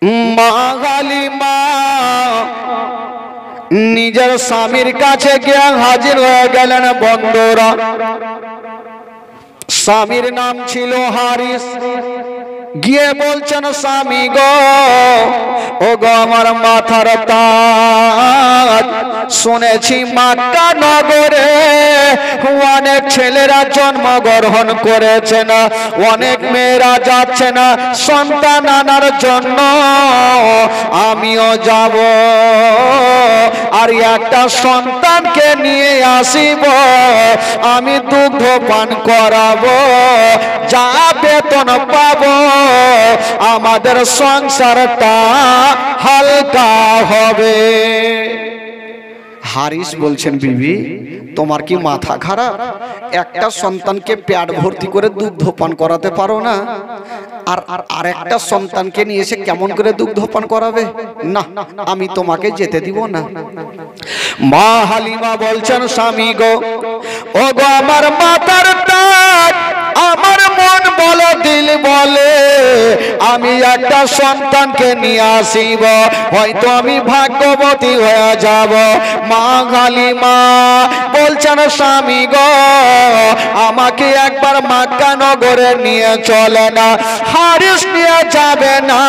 মা হালিমা নিজের স্বামীর কাছে গিয়ে হাজির হয়ে গেলেন। বন্ধুরা, স্বামীর নাম ছিল হারিস। গিয়ে বলছেন, স্বামী গো, ও গো আমার মাথার তাজ, শুনেছি মক্কা নগরে অনেক ছেলেরা জন্মগ্রহণ করেছে না, অনেক মেয়েরা যাচ্ছে না সন্তান আনার জন্য, আমিও যাব আর একটা সন্তানকে নিয়ে আসিব, আমি দুগ্ধ পান করাবো, যা বেতন পাবো আমাদের সংসারটা হালকা হবে। হারিস বলছেন, বিবি তোমার কি মাথা খারাপ? একটা সন্তানকে পেট ভর্তি করে দুগ্ধ পান করাতে পারো না, আর একটা সন্তানকে নিয়ে এসে কেমন করে দুগ্ধ পান করাবে? না, আমি তোমাকে যেতে দিব না। মা হালিমা বলছেন, স্বামী গো, ও গো আমার মাথার তাজ, আমার মন বলে দিল বলে আমি একটা সন্তানকে নিয়ে আসিব, হয়তো আমি ভাগ্যবতী হয়ে যাব। মা হালিমা বলছেন, স্বামী গো, আমাকে একবার মক্কা নগরে নিয়ে চলে না। হারিস নিয়ে যাবে না,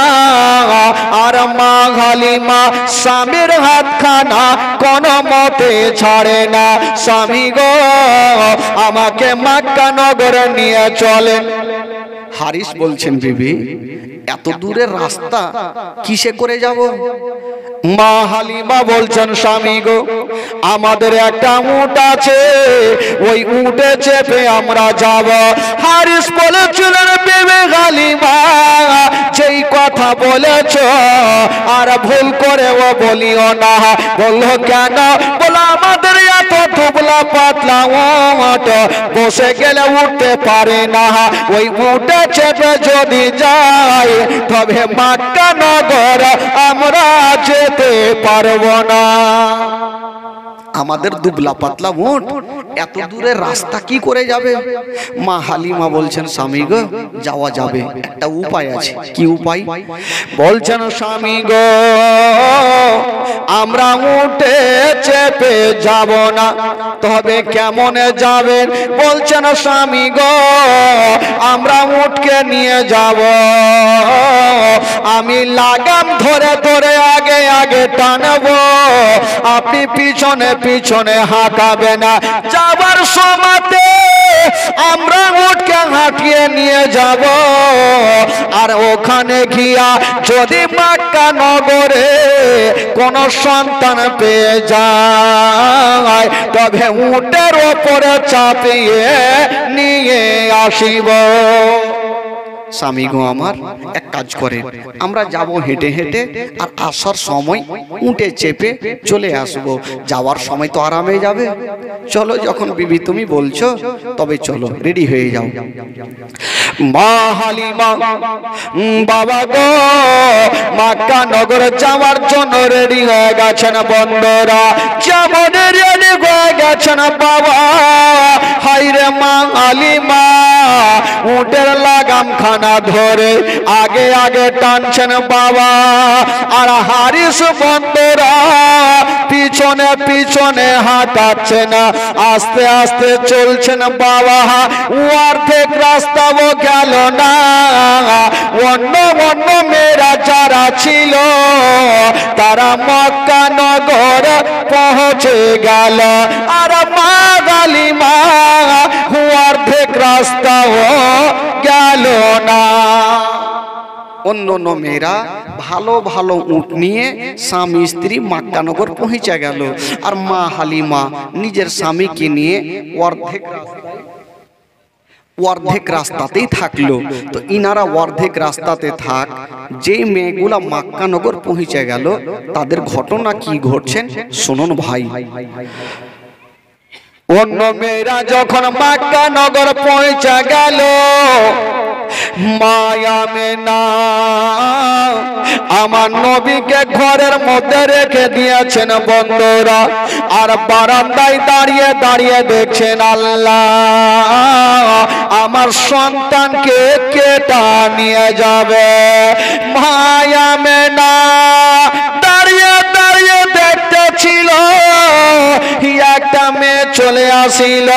আর মা হালিমা স্বামীর হাতখানা কোনো মতে ছাড়ে না। স্বামী গো, আমাকে মক্কা নগরে নিয়ে চলেন। হারিস বলছেন, বিবি এত দূরের রাস্তা কিসে করে যাব? মা হালিমা বলছেন, স্বামী গো, আমাদের একটা উট আছে, ওই উটে চেপে আমরা যাব। হারিস বলেছিলেন, বিবি হালিমা যেই কথা বলেছ আর ভুল করেও বলিও না। বললো কেন? বলো আমাদের এত দুবলা পাতলা উট বসে গেলে উঠতে পারে না, ওই উটে চেপে যদি যাই তবে মক্কা নগর আমরা যেতে পারবো না। আমাদের দুবলা পাতলা উট এত দূরের রাস্তা কি করে যাবে? মা হালিমা বলছেন, স্বামী গো, যাওয়া যাবে, একটা উপায় আছে। কি উপায়? বলছেন, স্বামী গো, আমরা উঠে চেপে যাব না, তবে কেমনে যাবেন? বলছেন, স্বামী গো, আমরা উটকে নিয়ে যাব, আমি লাগাম ধরে ধরে আগে আগে টানবো, আপনি পিছনে পিছনে হাঁটাবে না। যাবার সময়তে আমরা উটকে হাঁটিয়ে নিয়ে যাব, আর ওখানে গিয়া যদি মক্কা নগরে কোন সন্তান পেয়ে যায় তবে উটের ওপরে চাপিয়ে নিয়ে আসিব। স্বামী গো আমার, এক কাজ করে, আমরা যাব হেঁটে হেঁটে, আর আসার সময় উঠে চেপে চলে আসবো। যাওয়ার সময় তো আরামে যাবে। চলো, যখন বিবি তুমি বলছো তবে চলো, রেডি হয়ে যাও। মা হালিমা বাবা গো মক্কা নগর যাওয়ার জন্য রেডি হয়ে গেছেন। বন্ধুরা, যেমন রেডি হয়ে গেছেন বাবা, হাইরে মা হালিমা উটের লাগাম খানা ধরে আগে আগে টানছেন বাবা, আর হারিস বন্ধুরা পিছনে পিছনে হাঁটাচ্ছেন, আস্তে আস্তে চলছেন বাবা। অর্ধেক রাস্তাও গেল না, অন্য অন্য মেয়েরা যারা ছিল তারা মক্কা নগর পৌঁছে গেল, আর মা হালিমা অর্ধেক রাস্তাও গেল না। অন্য অন্য মেয়েরা ভালো ভালো উট নিয়ে স্বামী স্ত্রী মক্কা নগর পৌঁছে গেল, আর মা হালিমা নিজের স্বামীকে নিয়ে অর্ধেক রাস্তাতেই থাকলো। তো ইনারা অর্ধেক রাস্তাতে থাক, যে মেয়েগুলা মক্কা নগর পৌঁছে গেল তাদের ঘটনা কি ঘটছেন শুনুন ভাই। অন্য মেয়েরা যখন মক্কা নগর পৌঁছে গেল, মায়া মেনা আমার নবীকে ঘরের মধ্যে রেখে দিয়েছেন বন্ধুরা। আর বারান্দায় দাঁড়িয়ে দাঁড়িয়ে দেখছেন আল্লাহ আমার সন্তানকে কেটা নিয়ে যাবে। মায়া মেনা দাঁড়িয়ে দাঁড়িয়ে দেখতেছিল, একটা মেয়ে চলে আসিল,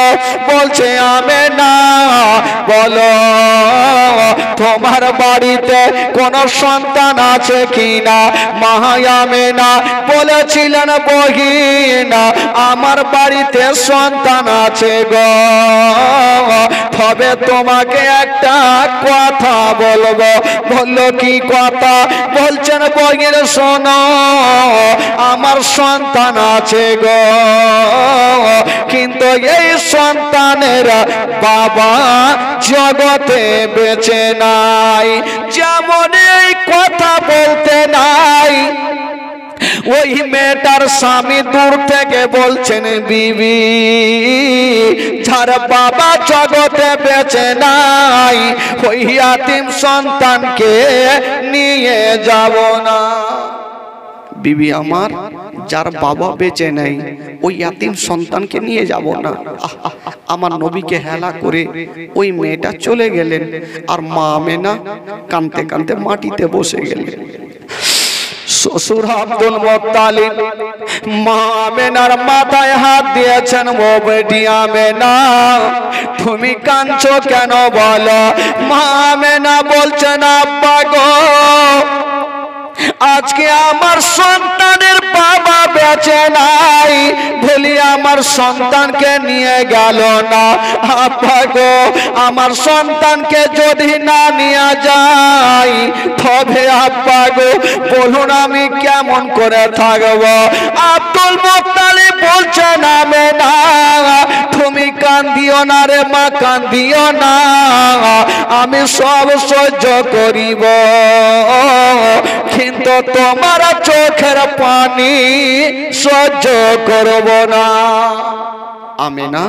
বলছে আমেনা বলো তোমার বাড়িতে কোন সন্তান আছে কিনা? মায়া মেনা বলেছিলেন বহিন আমার বাড়িতে সন্তান আছে গো, তবে তোমাকে একটা কথা বলবো। বললো কি কথা? বলছেন বহিন শোনো আমার সন্তান আছে গো, কিন্তু এই সন্তানের বাবা জগতে বেঁচে নাই। যেমন এই কথা বলতে নাই, ওই মেয়েটার স্বামী দূর থেকে বলছেন বিবি যার বাবা জগতে বেঁচে নাই ওই ইয়াতিম সন্তানকে নিয়ে যাব না। বিবি আমার যার বাবা বেঁচে নেই ওই ইয়াতিম সন্তানকে নিয়ে যাব না। আমার নবীকে হেলা করে ওই মেয়েটা চলে গেলেন, আর মা আমেনা কাঁদতে কাঁদতে মাটিতে বসে গেলেন। শ্বশুর আব্দুল মুত্তালিব মা আমেনার মাথায় হাত দিয়েছেন, ও বেটি আমেনা তুমি কাঁদছো কেন বলো? মা আমেনা বলছেন আব্বা গো আজকে আমার সন্তানের বাবা বেঁচে নাই, বলি আমার সন্তানকে নিয়ে গেল না। আব্বা গো আমার সন্তানকে যদি না নিয়ে যাই তবে আব্বা গো বলুন আমি কেমন করে থাকবো? আব্দুল মুত্তালিব বলছেন আমেনা তুমি কান্দিও না রে মা, কান্দিও না, আমি সব সহ্য করিব, কিন্তু তোমার চোখের পানি সহ্য করব না। আমেনা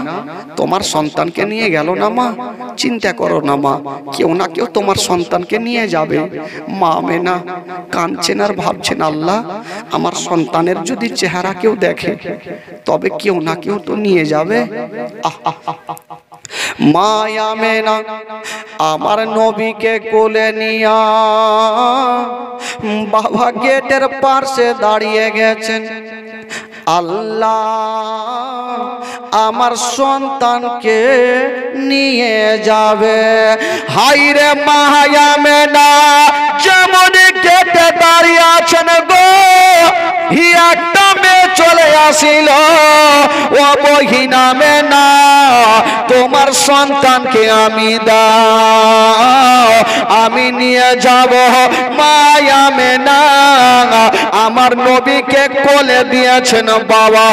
তোমার সন্তানকে নিয়ে গেল না মা, চিন্তা করো না মা, কেউ না কেউ তোমার সন্তানকে নিয়ে যাবে। মা আমেনা কাঁদছেন আর ভাবছেন আল্লাহ আমার সন্তানের যদি চেহারা কেউ দেখে তবে কেউ না কেউ তো নিয়ে যাবে। মা আমেনা আমার নবীকে কোলে নিয়া বাবা গেটের পাশে দাঁড়িয়ে গেছেন। আল্লাহ আমার সন্তানকে নিয়ে যাবে। হাইরে মা আমেনা যেমন গেটে দাঁড়িয়ে আছেন গো, একটা মেয়ে চলে আসিল, ও বহিন আমেনা তোমার সন্তানকে আমি দাও, আমি নিয়ে যাব। মা আমেনা আমার নবীকে কোলে দিয়েছেন বাবা,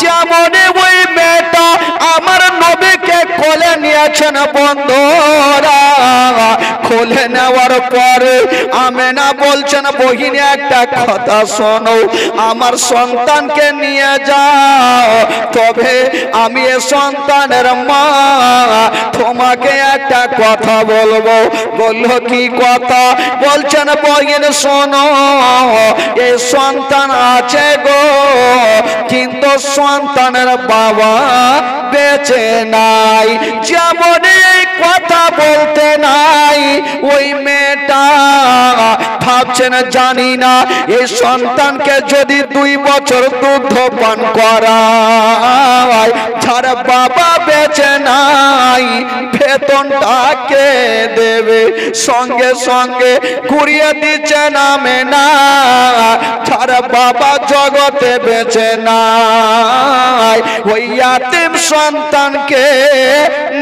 যেমন ওই মেয়েটা আমার নবীকে কোলে নিয়েছেন বন্ধুরা। কোলে নেওয়ার পরে আমেনা বলছেন বহিনী একটা কথা শোনো, আমার সন্তানকে নিয়ে যাও, তবে আমি এ সন্তানের মা তোমাকে একটা কথা বলবো। বললো কি কথা? বলছেন বহিন শোনো এই সন্তান আছে গো, কিন্তু সন্তানের বাবা বেঁচে নাই। যেমন এই কথা বলতে নাই ওই মেয়েটা ভাবছেন জানি না এই সন্তানকে যদি 2 বছর দুগ্ধ পান করায় যার বাবা বেঁচে নাই বেতনটা কে দেবে? সঙ্গে সঙ্গে ঘুরিয়ে দিচ্ছে নামে না যার বাবা জগতে বেঁচে নাই ওই ইয়াতিম সন্তানকে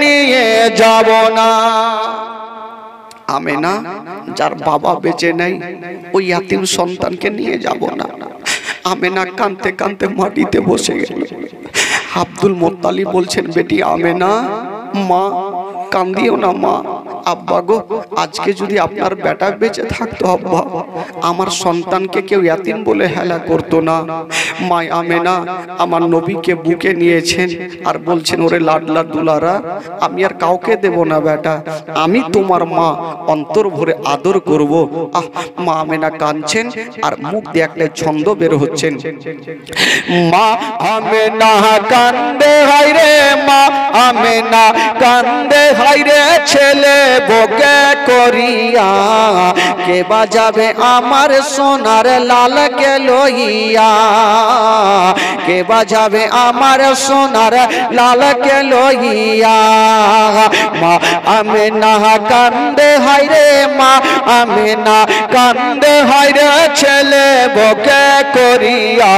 নিয়ে যাব না। আমেনা যার বাবা বেঁচে নাই ওই ইয়াতিম সন্তানকে নিয়ে যাব না। আমেনা কাঁদতে কাঁদতে মাটিতে বসে গেল। আব্দুল মুত্তালিব বলছেন বেটি আমেনা মা কান্দিও না মা, আব্বা গো, আজকে যদি আপনার বেটা বেঁচে থাকতো আব্বা, আমার সন্তানকে কেউ ইয়াতিম বলে হেলা করতো না। মা আমেনা আমার নবীকে বুকে নিয়েছেন আর বলছেন, ওরে লাডলা দুলারা, আমি আর কাউকে দেব না বেটা, আমি তোমার মা, অন্তর ভরে আদর করব। মা আমেনা কাঁদছেন আর মুখ দিয়ে একটা ছন্দ বের হচ্ছেন। মা আমেনা কান্দে হায়রে, মা আমেনা কান্দে হায়রে, ছেলে বুকে করিয়া, কে বাজাবে আমার সোনার লালকে লইয়া, কে বাজাবে আমার সোনার লালকে লইয়া। মা আমেনা কান্দে হায়রে, মা আমেনা কান্দে হায়রে, ছেলে বুকে করিয়া,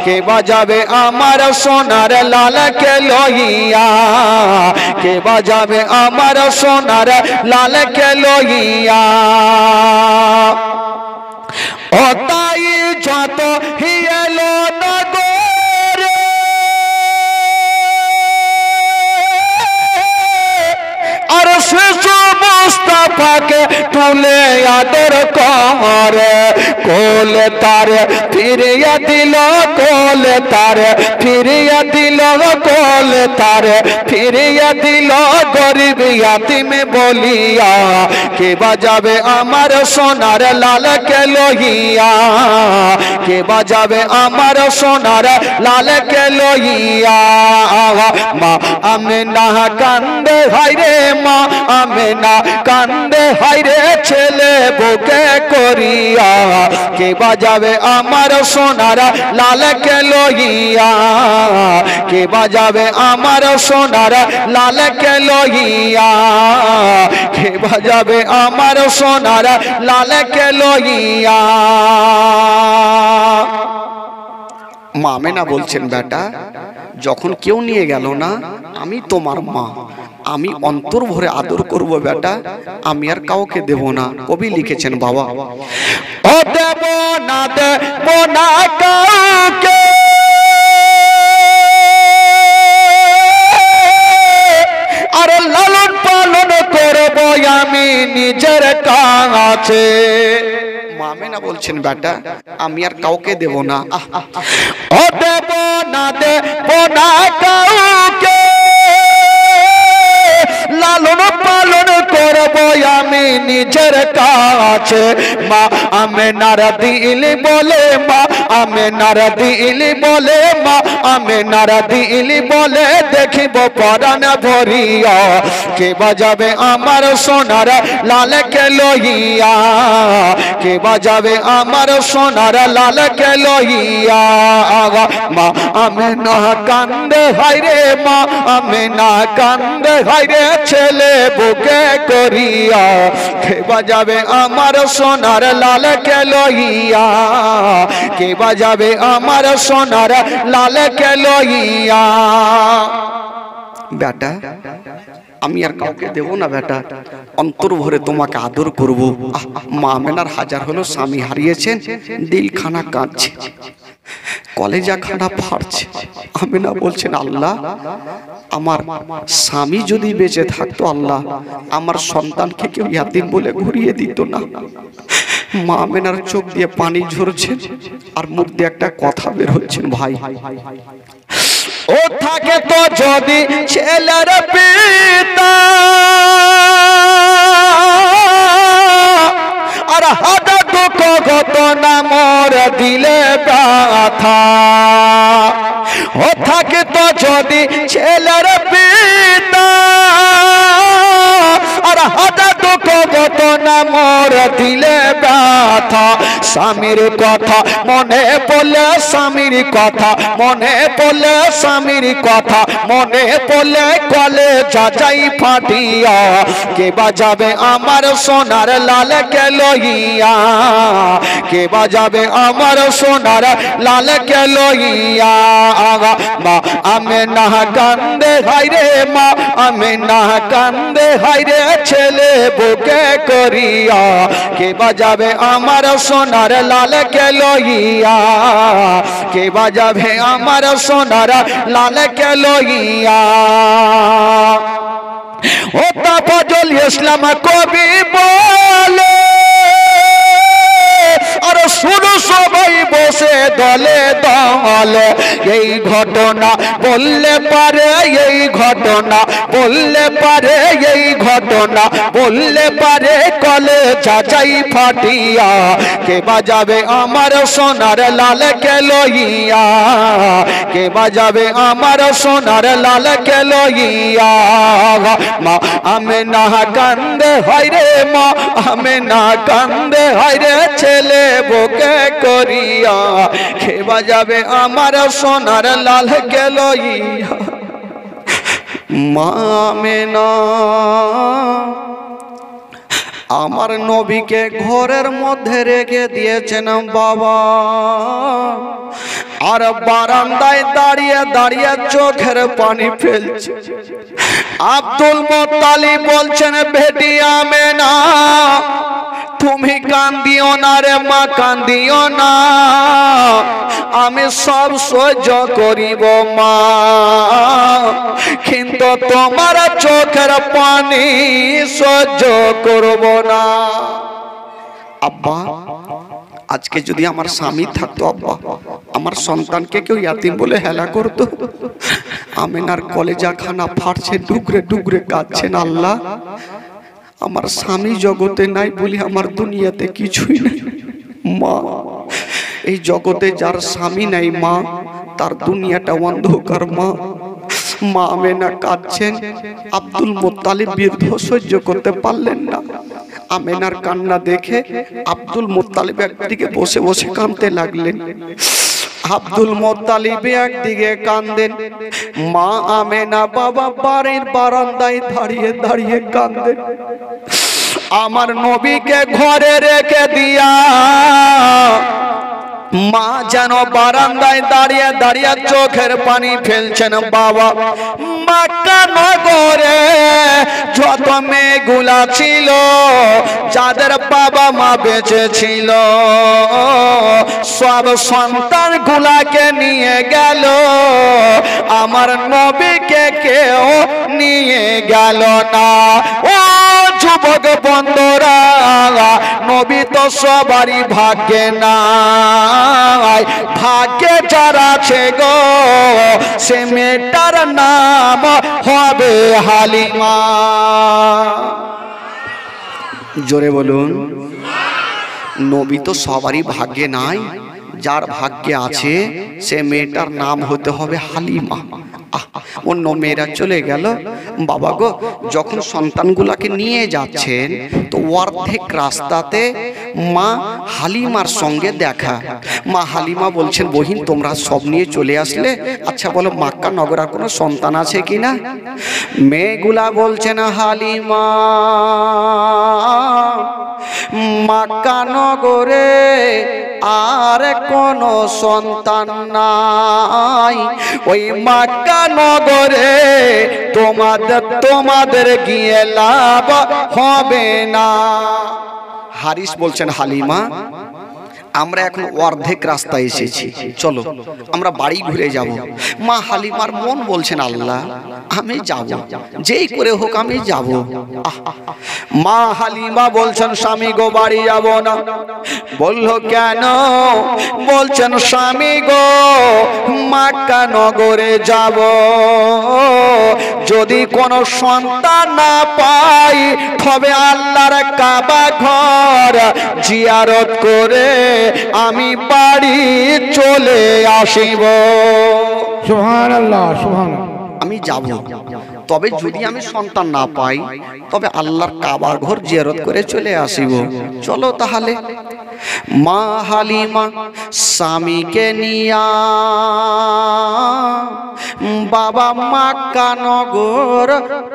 কে বাজাবে আমার সোনার লালকে লইয়া, কে বাজাবে আমার সোনার লালকে লইয়া। ও তাই যত হিয়েলো নগরে, আর শিশু মুস্তাফাকে তুলে আদর করে, কোলে তার ফিরিয়ে দিল, কোলে তার ফিরিয়ে দিল, কোলে তার ফিরিয়ে দিল, গরিব ইয়াতিম বলিয়া, কে বাজাবে আমার সোনার লালকে লইয়া, কে বাজাবে আমার সোনার লালকে লইয়া। মা আমেনা কান্দে হায়রে, মা আমেনা কান্দে হায়রে, ছেলে বুকে করিয়া, কে বাজাবে আমার সোনার লালকে লইয়া, কে বাজাবে আমার সোনার লালকে লইয়া, কে বাজাবে আমার সোনার লালকে লইয়া। মা আমেনা বলছেন, বেটা যখন কেউ নিয়ে গেল না, আমি তোমার মা, আমি অন্তর ভরে আদর করব বেটা, আমি আর কাউকে দেব না। কবি লিখেছেন, বাবা ও দেব না, দেব না কাউকে, আর লালন পালন করব আমি নিজের কাছে। মা আমেনা বলছেন, বেটা আমি আর কাউকে দেব না। ও দেব না, দেব না কাউকে, লালন পালন করব আমি নিজের কাছে। মা আমেনার দিল বলে, মা আমেনার দিল বলে, মা আমেনার দিল বলে, দেখিব পরাণ ভরিয়া, কে বাজাবে আমার সোনার লালকে লইয়া, কে বাজাবে আমার সোনার লালকে লইয়া। মা আমেনা কান্দে হায়রে, মা আমেনা কান্দে হায়রে, ছেলে বুকে করিয়া, কে বাজাবে আমার সোনার লালকে লইয়া, কে বাজাবে আমার সোনার লালকে লইয়া। বেটা আমি আর কাউকে দেব না বেটা, অন্তর ভরে তোমাকে আদর করব। মা আমেনার হাজার হলো স্বামী হারিয়েছেন, দিলখানা কাঁদছে, কলেজা খানা ফাড়ছে। আমেনা বলছেন, আল্লাহ আমার স্বামী যদি বেঁচে থাকতো, আল্লাহ আমার সন্তানকে কেউ ইয়াতিম বলে ঘুরিয়ে দিত না। মা আমেনার চোখ দিয়ে পানি ঝরছে আর মুখ দিয়ে একটা কথা বের হচ্ছেন, ভাই ও থাকে তো যদি ছেলের পিতা, আর হাদা দুঃখ গত না মোর দিলে ব্যথা। ও থাকে তো যদি ছেলের পিতা, আর হাদা দুঃখ গত না মোর দিলে ব্যথা। স্বামীর কথা মনে পড়লে, স্বামীর কথা মনে পড়লে, স্বামীর কথা মনে পড়লে, কলে যাই ফাটিয়া, কে বাজাবে আমার সোনার লালকে লইয়া, কে বাজাবে আমার সোনার লালকে লইয়া। মা আমেনা কান্দে হায়রে, মা আমেনা কান্দে হায়রে, ছেলে বুকে করিয়া, কে বাজাবে আমার সোনার লালকে লইয়া, কে বাজাবে আমার সোনার লালকে লইয়া। ও তাফাজুল ইসলাম কবি বলে, আর শুনো সবাই বসে দলে দলে, এই ঘটনা বললে পারে, এই ঘটনা বললে পারে, এই ঘটনা বললে পারে কলে চাচাই ফাটিয়া, কে বাজাবে আমার সোনার লাল কে লইয়া, কে বাজাবে আমার সোনার লাল কে লইয়া। মা আমেনা কান্দে হয় রে, মা আমেনা কান্দে হয় রে, ছেলে বুকে করিয়া, কে বাজাবে আমার সোনার লাল কে লইয়া। মা আমেনা আমার নবীকে ঘরের মধ্যে রেখে দিয়েছেন বাবা, আর বারান্দায় দাঁড়িয়ে দাঁড়িয়ে চোখের পানি ফেলছে। আব্দুল মুত্তালিব বলছেন, বেটি আমেনা তুমি কান্দিও না রে মা, কান্দিও না, আমি সব সহ্য করিব মা, কিন্তু তোমার চোখের পানি সহ্য করব না। আব্বা আজকে যদি আমার স্বামী থাকতো, আব্বা আমার সন্তানকে কেউ ইয়াতিম বলে হেলা করতো। আমেনার কলেজা খানা ফাটছে, ডুগরে ডুগরে কাঁদছেন। আল্লাহ আমার স্বামী জগতে নাই বলি আমার দুনিয়াতে কিছুই নাই। মা এই জগতে যার স্বামী নাই মা, তার দুনিয়াটা অন্ধকার। মা মা আমেনা কাঁদছেন। আব্দুল মুত্তালিব বৃদ্ধ সহ্য করতে পারলেন না। আমেনার কান্না দেখে আব্দুল মুত্তালিব একদিকে বসে বসে কাঁদতে লাগলেন। আব্দুল মুত্তালিব একদিকে কাঁদেন, মা আমেনা বাবা বাড়ির বারান্দায় দাঁড়িয়ে দাঁড়িয়ে কাঁদেন। আমার নবীকে ঘরে রেখে দিয়া মা যেন বারান্দায় দাঁড়িয়ে দাঁড়িয়ে চোখের পানি ফেলছেন। বাবা মক্কা নগরে যত মেয়েগুলা ছিল, যাদের বাবা মা বেঁচে ছিল, সব সন্তান গুলাকে নিয়ে গেল, আমার নবীকে কেউ নিয়ে গেল না। ও যুবক বন্ধুরা, নবী তো সবারই ভাগ্যে নাই, ভাগ্যে যারা আছে গো সে মেয়েটার নাম হবে হালিমা। জোরে বলুন। নবী তো সবারই ভাগ্যে নাই, যার ভাগ্যে আছে সে মেয়েটার নাম হতে হবে হালিমা। অন্য মেয়েরা চলে গেল। বাবা গো যখন সন্তানগুলাকে নিয়ে যাচ্ছেন তো অর্ধেক রাস্তাতে মা হালিমার সঙ্গে দেখা। মা হালিমা বলছেন, বহিন তোমরা সব নিয়ে চলে আসলে, আচ্ছা বলো মক্কা নগর আর কোনো সন্তান আছে কিনা? মেয়েগুলা বলছেন, হালিমা মক্কা নগরে আর কোনো সন্তান নাই, ওই মক্কা নগরে তোমাদের গিয়ে লাভ হবে না। হারিস বলছেন, হালিমা আমরা এখন অর্ধেক রাস্তায় এসেছি, চলো আমরা বাড়ি ঘুরে যাব। মা হালিমার মন বলছেন, আল্লাহ আমি যাব, যেই করে হোক আমি যাব। মা হালিমা বলছেন, স্বামী গো বাড়ি যাব না। বলল কেন? বলছেন, স্বামী গো মক্কা নগরে যাব, যদি কোনো সন্তান না পাই তবে আল্লাহর কাবা ঘর জিয়ারত করে আমি বাড়ি চলে আসিব। সুবহানাল্লাহ, সুবহানাল্লাহ। আমি যাব, তবে যদি আমি সন্তান না পাই তবে আল্লাহর কাবা ঘর জিয়ারত করে চলে আসিব। চলো তাহলে। মা হালিমা স্বামীকে নিয়া বাবা মক্কা নগর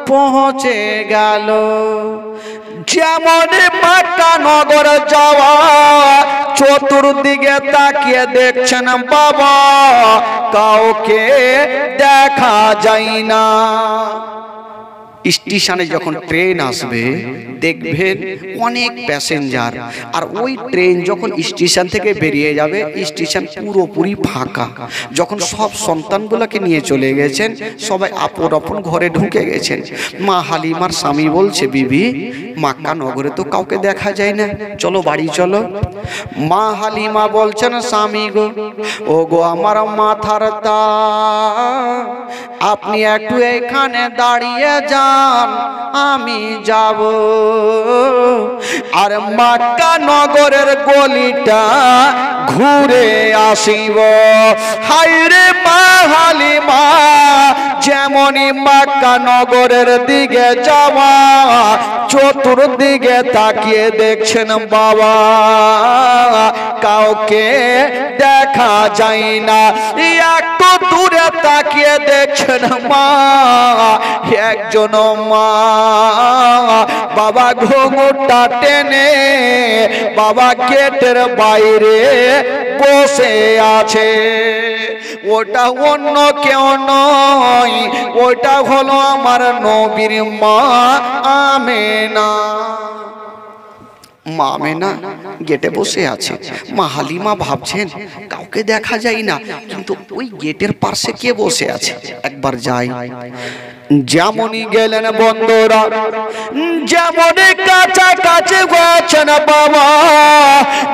পৌঁছে গেল। যেমন মক্কা নগর যাওয়া, চতুর্দিকে তাকিয়ে দেখছেন বাবা কাউকে দেখা যায় না। স্টেশনে যখন ট্রেন আসবে দেখবেন অনেক প্যাসেঞ্জার, আর ওই ট্রেন যখন স্টেশন থেকে বেরিয়ে যাবে স্টেশন পুরোপুরি ফাঁকা। যখন সব সন্তানগুলোকে নিয়ে চলে গেছেন, সবাই আপন আপন ঘরে ঢুকে গেছেন, মা হালিমার স্বামী বলছে, বিবি মক্কা নগরে তো কাউকে দেখা যায় না, চলো বাড়ি চলো। মা হালিমা বলছেন, স্বামী গো, ও গো আমার মাথার তার, আপনি একটু এখানে দাঁড়িয়ে যান, আমি যাব আর মক্কা নগরের গলিটা ঘুরে আসিব। হায়রে মা হালিমা যেমনই মক্কা নগরের দিকে যাওয়া, চতুর্দিকে তাকিয়ে দেখছেন বাবা কাউকে দেখা যায় না। একটু দূরে তাকিয়ে দেখছেন মা, একজন মা বাবা ঘুঙুরটা টেনে বাবা গেটের বাইরে বসে আছে। ওটা অন্য কেউ নয়, ওটা হলো আমার নবীর মা আমেনা। মা আমেনা গেটে বসে আছে। মা হালিমা ভাবছেন কাউকে দেখা যায় না, কিন্তু ওই গেটের পাশে কে বসে আছে, একবার যাই। যেমনই গেলেন বন্ধুরা, যেমনই কাছাকাছি গেছেন বাবা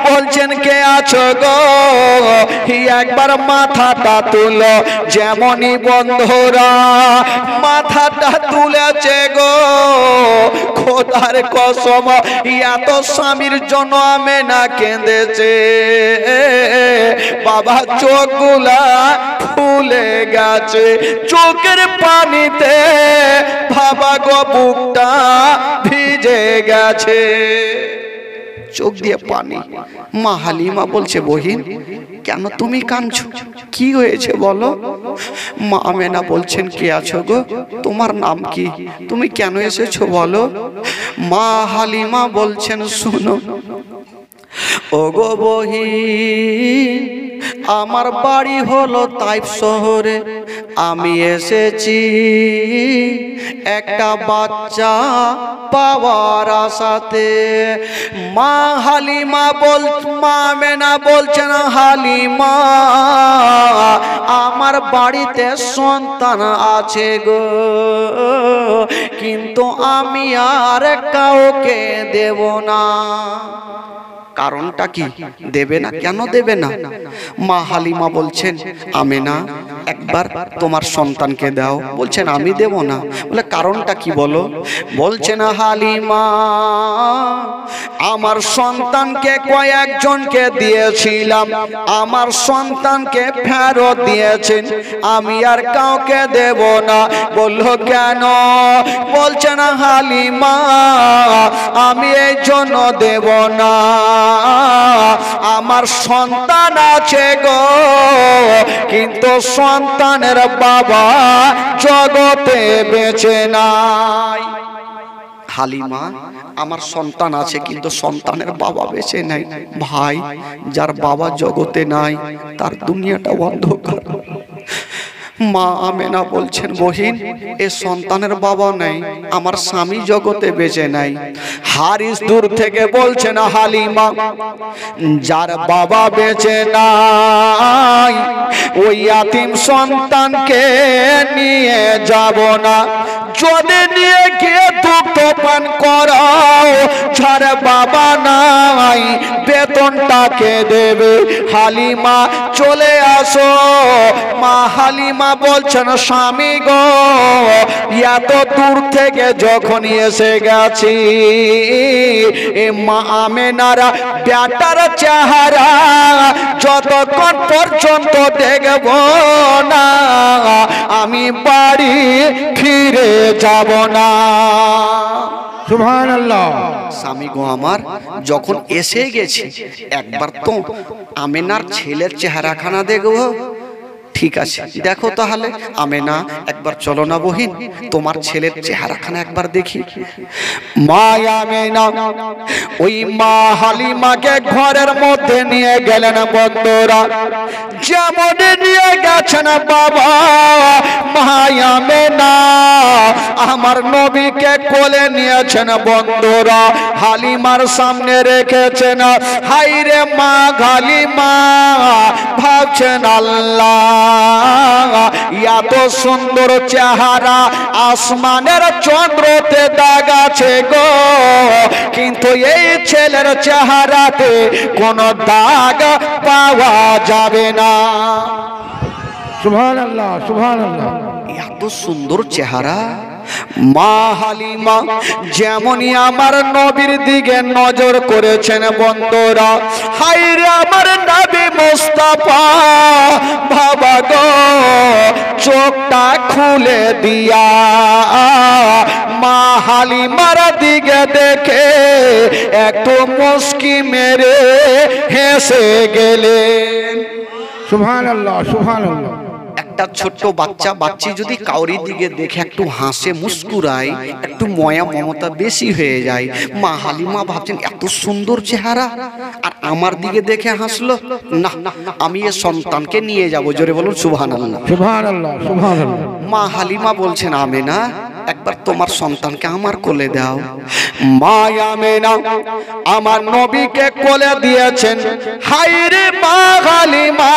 বলছেন, কে আছো গো, একবার মাথাটা তুলো। যেমনই বন্ধুরা মাথাটা তুলেছে গো, খোদার কসম এত স্বামীর জন্য আমেনা কেঁদেছে বাবা, চোখগুলা ফুলে গেছে চোখের পানিতে, বাবা গো বুকটা ভিজে গেছে, চোখ দিয়ে পানি। মা হালিমা বলছে, বহিন কেন তুমি কাঁদছো, কি হয়েছে বলো? মা আমেনা বলছেন, কে আছো গো, তোমার নাম কি, তুমি কেন এসেছো বলো? মা হালিমা বলছেন, শোনো ও গো বহিন, আমার বাড়ি হলো তাইফ শহরে, আমি এসেছি একটা বাচ্চা পাওয়ার আশাতে। মা হালিমা মা আমেনা বলছেন, হালিমা আমার বাড়িতে সন্তান আছে গো, কিন্তু আমি আর কাউকে দেব না। কারণটা কি, দেবে না কেন দেবে না? মা হালিমা বলছেন, আমেনা একবার তোমার সন্তানকে দাও। বলছেন, আমি দেব না। বলে, কারণটা কি বলো? বলছেন, হালিমা আমার সন্তানকে কয়েকজনকে দিয়েছিলাম, আমার সন্তানকে ফেরত দিয়েছেন, আমি আর কাউকে দেব না। বলল, কেন? বলছেন, হালিমা আমি এই জন্য দেব না, আমার সন্তান আছে গো, কিন্তু সন্তানের বাবা জগতে বেঁচে নাই। হালিমা আমার সন্তান আছে কিন্তু সন্তানের বাবা বেঁচে নাই। ভাই, যার বাবা জগতে নাই তার দুনিয়াটা অন্ধকার। মা আমেনা বলছেন, বহিন এ সন্তানের বাবা নেই, আমার স্বামী জগতে বেঁচে নাই। হারিস দূর থেকে বলছেন, হালিমা যার বাবা বেঁচে নাই ওই ইয়াতীম সন্তানকে নিয়ে যাব না, যদি নিয়ে গিয়ে দুগ্ধ পান করাও, যার বাবা নাই বেতনটাকে দেবে। হালিমা চলে আসো। মা হালিমা বলছেন, স্বামী গো এত দূর থেকে যখন এসে গেছি, এ মা আমেনারা বেটার চেহারা যতক্ষণ পর্যন্ত দেখব না আমি বাড়ি ফিরে যাব না। সুবহানাল্লাহ। স্বামী গো আমার যখন এসে গেছি একবার তো আমেনার ছেলের চেহারাখানা দেখবো, ঠিক আছে, দেখো তাহলে আমেনা, একবার চলো না বহিন, তোমার ছেলের চেহারাখানা একবার দেখি। মা আমেনা ওই মা হালিমাকে ঘরের মধ্যে নিয়ে গেলেন বন্ধুরা। যেমন নিয়ে গেছেন বাবা, মা আমেনা আমার নবীকে কোলে নিয়েছেন বন্ধুরা, হালিমার সামনে রেখেছেন। হাইরে মা হালিমা ভাবছেন আল্লাহ, এত সুন্দর চেহারা আসমানের চন্দ্রতে দাগাছে গো, কিন্তু এই ছেলের চেহারাতে কোনো দাগ পাওয়া যাবে না। সুবহানাল্লাহ সুবহানাল্লাহ। এত সুন্দর চেহারা। মা হালিমা যেমনই আমার নবীর দিকে নজর করেছেন বন্ধুরা, হায়রে আমার নবী মুস্তাফা বাবা গো, চোখটা খুলে দিয়া মা হালিমার দিকে দেখে একটু মুস্কি মেরে হেসে গেলেন। সুবহানাল্লাহ সুবহানাল্লাহ। একটা ছোট্ট বাচ্চি যদি কাউরির দিকে দেখে একটু হাসে মুস্কুরায়, একটু ময়া মমতা বেশি হয়ে যায়। মা হালিমা ভাবছেন এত সুন্দর চেহারা আর আমার দিকে দেখে হাসলো, না আমি এ সন্তানকে নিয়ে যাব। জোরে বলুন সুবহানাল্লাহ সুবহানাল্লাহ সুবহানাল্লাহ। মা হালিমা বলছেন আমেনা একবার তোমার সন্তানকে আমার কোলে দাও। মা আমেনা আমার নবীকে কোলে দিয়েছেন। হায়রে মা হালিমা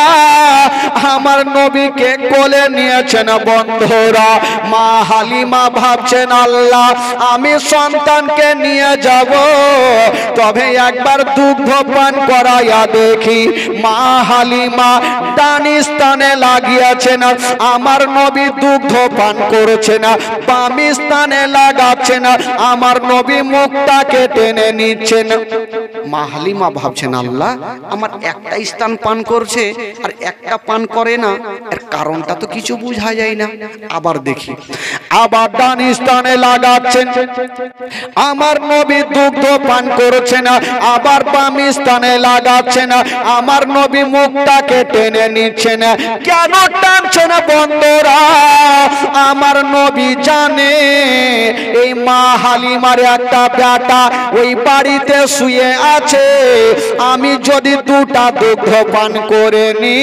আমার নবীকে কোলে নিয়েছেন বন্ধুরা। মা হালিমা ভাবছেন আল্লাহ আমি সন্তানকে নিয়ে যাব, তবে একবার দুগ্ধ পান করাইয়া দেখি। মা হালিমা ডান স্থানে লাগিয়েছেন, আমার নবী দুগ্ধ পান করছে না। বাম স্থানে লাগাচ্ছে না, আমার নবী মুখটাকে টেনে নিচ্ছেন। মা হালিমা ভাবছেন আল্লাহ আমার একটা স্থান পান করছে আর একটা পান করে না, এর কারণটা তো কিছু বোঝা যায় না। আবার দেখি, আবার ডান স্থানে লাগাচ্ছেন, আমার নবী দুগ্ধ পান করছে না। আবার বাম স্থানে লাগাচ্ছে না, আমার নবী মুখটাকে টেনে নিচ্ছে না। কেন টানছে না বন্ধুরা? আমার নবী জানে এই মা হালিমার একটা বেটা ওই বাড়িতে শুয়ে আছে, আমি যদি দুটা দুগ্ধ পান করে নি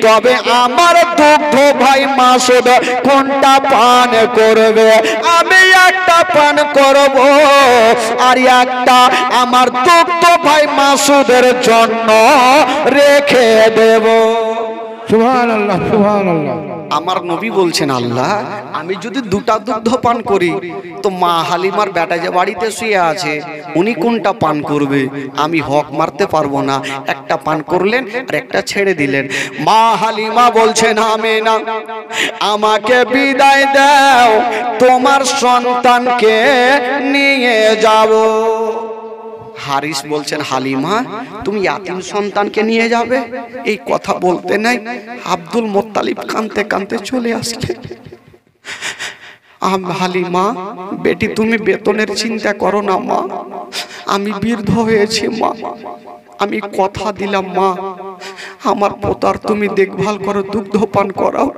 তবে আমার দুগ্ধ ভাই মাসুদ কোনটা পান করবে? আমি একটা পান করব আর একটা আমার দুগ্ধ ভাই মাসুদের জন্য রেখে দেব। সুবহানাল্লাহ সুবহানাল্লাহ। আমার নবী বলছেন আল্লাহ আমি যদি দুটা দুগ্ধ পান করি তো মা হালিমার বেটা যে বাড়িতে শুয়ে আছে উনি কোনটা পান করবে? আমি হক মারতে পারবো না। একটা পান করলেন আর একটা ছেড়ে দিলেন। মা হালিমা বলছেন আমেনা আমাকে বিদায় দাও, তোমার সন্তানকে নিয়ে যাব। হারিস বলছেন হালিমা তুমি ইয়াতিম সন্তানকে নিয়ে যাবে? এই কথা বলতে নাই আব্দুল মুত্তালিব কাঁদতে কাঁদতে চলে আসলে। হালিমা বেটি তুমি বেতনের চিন্তা করো না মা, আমি বৃদ্ধ হয়েছি মা, আমি কথা দিলাম মা আমার পোতার তুমি দেখভাল করো, দুগ্ধ পান করাও,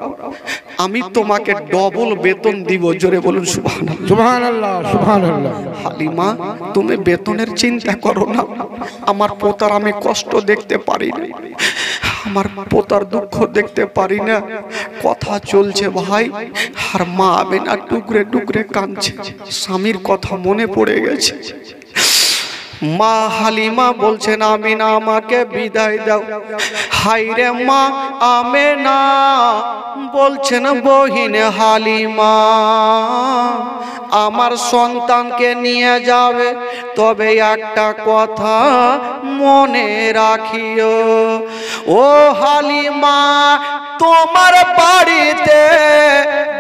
আমি তোমাকে ডবল বেতন দিব। জোরে বলুন সুবহানাল্লাহ সুবহানাল্লাহ সুবহানাল্লাহ। হালিমা তুমি বেতনের চিন্তা করো না, আমার পোতার আমি কষ্ট দেখতে পারি না, আমার পোতার দুঃখ দেখতে পারি না। কথা চলছে ভাই আর মা আমেনা টুকরে টুকরে কাঁদছে, স্বামীর কথা মনে পড়ে গেছে। মা হালিমা বলছেন আমিনা আমাকে বিদায় দাও। হায়রে মা আমেনা বলছেন বহিন হালিমা আমার সন্তানকে নিয়ে যাবে, তবে একটা কথা মনে রাখিও ও হালিমা তোমার বাড়িতে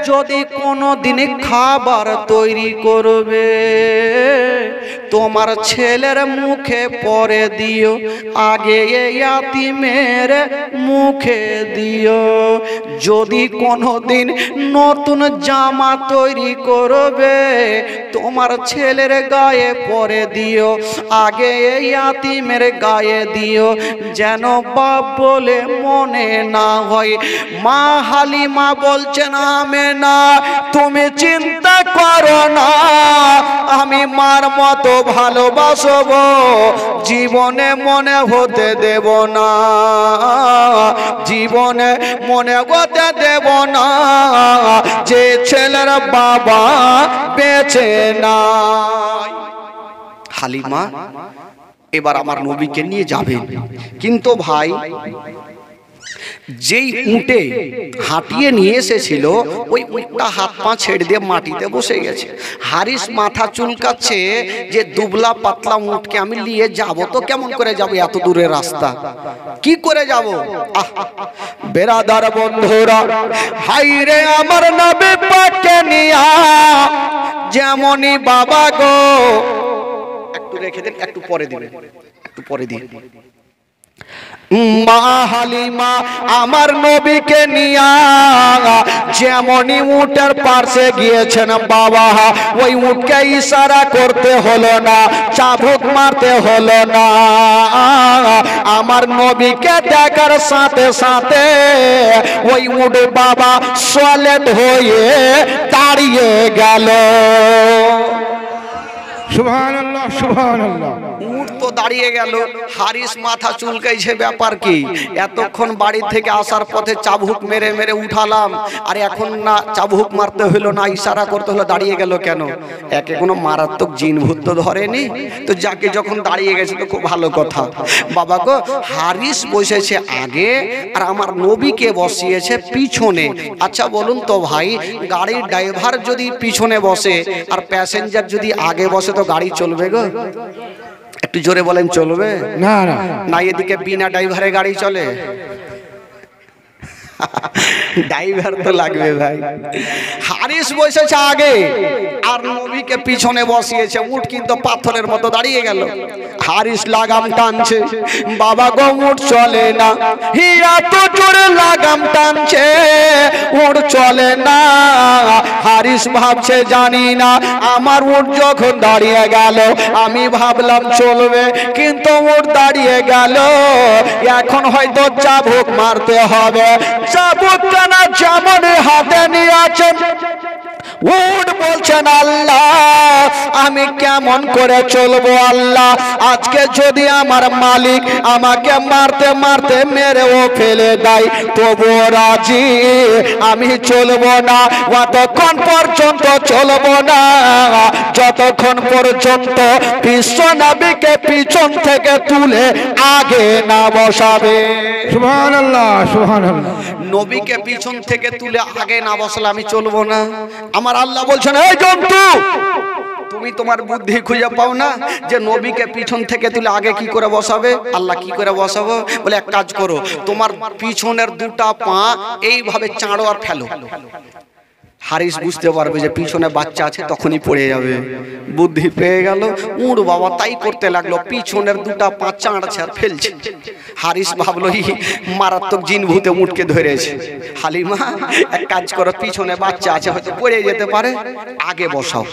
যদি কোনো দিন খাবার তৈরি করবে তোমার ছেলের মুখে পরে দিও, আগে ইয়াতিমের মুখে দিও। যদি কোনো দিন নতুন জামা তৈরি করবে তোমার ছেলের গায়ে পরে দিও, আগে এই ইয়াতিমের গায়ে দিও, যেন বাপ বলে মনে না হয়। মা হালিমা বলছেন আমেনা তুমি চিন্তা করো না, আমি মার মতো ভালোবাসবো, জীবনে মনে হতে দেব না, জীবনে মনে হতে দেব না যে ছেলের বাবা বেঁচে নাই। হালিমা এবার আমার নবীকে নিয়ে যাবেন, কিন্তু ভাই যেই উটে হাঁটিয়ে নিয়ে এসেছিল ওই উটটা হাত পা ছেড়ে দিয়ে মাটিতে বসে গেছে। হারিস মাথা চুলকাচ্ছে যে দুবলা পাতলা উটকে আমি নিয়ে যাব তো কেমন করে যাব, এত দূরের রাস্তা কি করে যাব। বেরাদার বন্ধুরা, হাইরে আমার নবী পাককে নিয়া যেমনই বাবা গো, একটু রেখে দেন, একটু পরে দিবেন, একটু পরে দিন। মা হালিমা আমার নবীকে নিয়া যেমনই উটের পাশে গিয়েছেন বাবা, ওই উটকে ইশারা করতে হলো না, চাবুক মারতে হলো না, আমার নবীকে দেখার সাথে সাথে ওই উট বাবা সলেট হয়ে দাঁড়িয়ে গেল। সুবহানাল্লাহ সুবহানাল্লাহ। উট তো দাঁড়িয়ে গেল, হারিস মাথা চুলকাইছে, ব্যাপার কি? এতক্ষণ বাড়ি থেকে আসার পথে চাবুক মেরে মেরে উঠালাম, আর এখন না চাবুক মারতে হলো না, ইশারা করতে হলো, দাঁড়িয়ে গেল কেন? একে কোনো মারাত্মক জিন ভূত তো ধরেনি, তো যাকে যখন দাঁড়িয়ে গেছে তো খুব ভালো কথা। বাবা গো, হারিস বসেছে আগে আর আমার নবীকে বসিয়েছে পিছনে। আচ্ছা বলুন তো ভাই, গাড়ির ড্রাইভার যদি পিছনে বসে আর প্যাসেঞ্জার যদি আগে বসে তো গাড়ি চলবে গো? একটু জোরে বলেন, চলবে না না না? এদিকে বিনা ড্রাইভারে গাড়ি চলে? ড্রাইভার তো লাগবে ভাই। হারিস বসেছে আগে আর নবীকে পিছনে বসিয়েছে, উট কিন্তু পাথরের মতো দাঁড়িয়ে গেল। হারিস লাগাম টানছে, বাবা গো উট চলে না, হিয়া তো জোরে লাগাম টানছে, উট চলে না। হারিস ভাবছে জানি না, আমার উট যখন দাঁড়িয়ে গেল আমি ভাবলাম চলবে, কিন্তু উট দাঁড়িয়ে গেল, এখন হয়তো চাবুক মারতে হবে। চাবুক টানা যেমন হাতে নিয়ে আছেন, উট বলছেন আল্লাহ আমি কেমন করে চলবো আল্লাহ, আজকে যদি আমার মালিক আমাকে মারতে মারতে মেরেও ফেলে দেয় তবুও রাজি আমি চলবো না, অতক্ষণ পর্যন্ত চলবো না যতক্ষণ পর্যন্ত বিশ্ব নবীকে পিছন থেকে তুলে আগে না বসাবে। সুবহানাল্লাহ সুবহানাল্লাহ। নবীকে পিছন থেকে তুলে আগে না বসালে আমি চলবো না। আমার আল্লাহ বলছেন, এই জন্তু তুমি তোমার বুদ্ধি খুঁজে পাও না যে নবীকে পিছন থেকে তুলে আগে কি করে বসাবে? আল্লাহ কি করে বসাবো? বলে এক কাজ করো, তোমার পিছনের দুটা পা এইভাবে চাঁড়ো আর ফেলো। হারিস বুঝতে পারবে যে পিছনে বাচ্চা আছে, তখনই পড়ে যাবে। বুদ্ধি পেয়ে গেল, উড় বাবা তাই করতে লাগলো, পিছনের দুটা পা চাঁড়ছে আর ফেলছে। হারিস ভাবলো মারাত্মক জিন ভূতে উটকে ধরেছে। হালিমা এক কাজ করো, পিছনে বাচ্চা আছে হয়তো পড়ে যেতে পারে, আগে বসাও।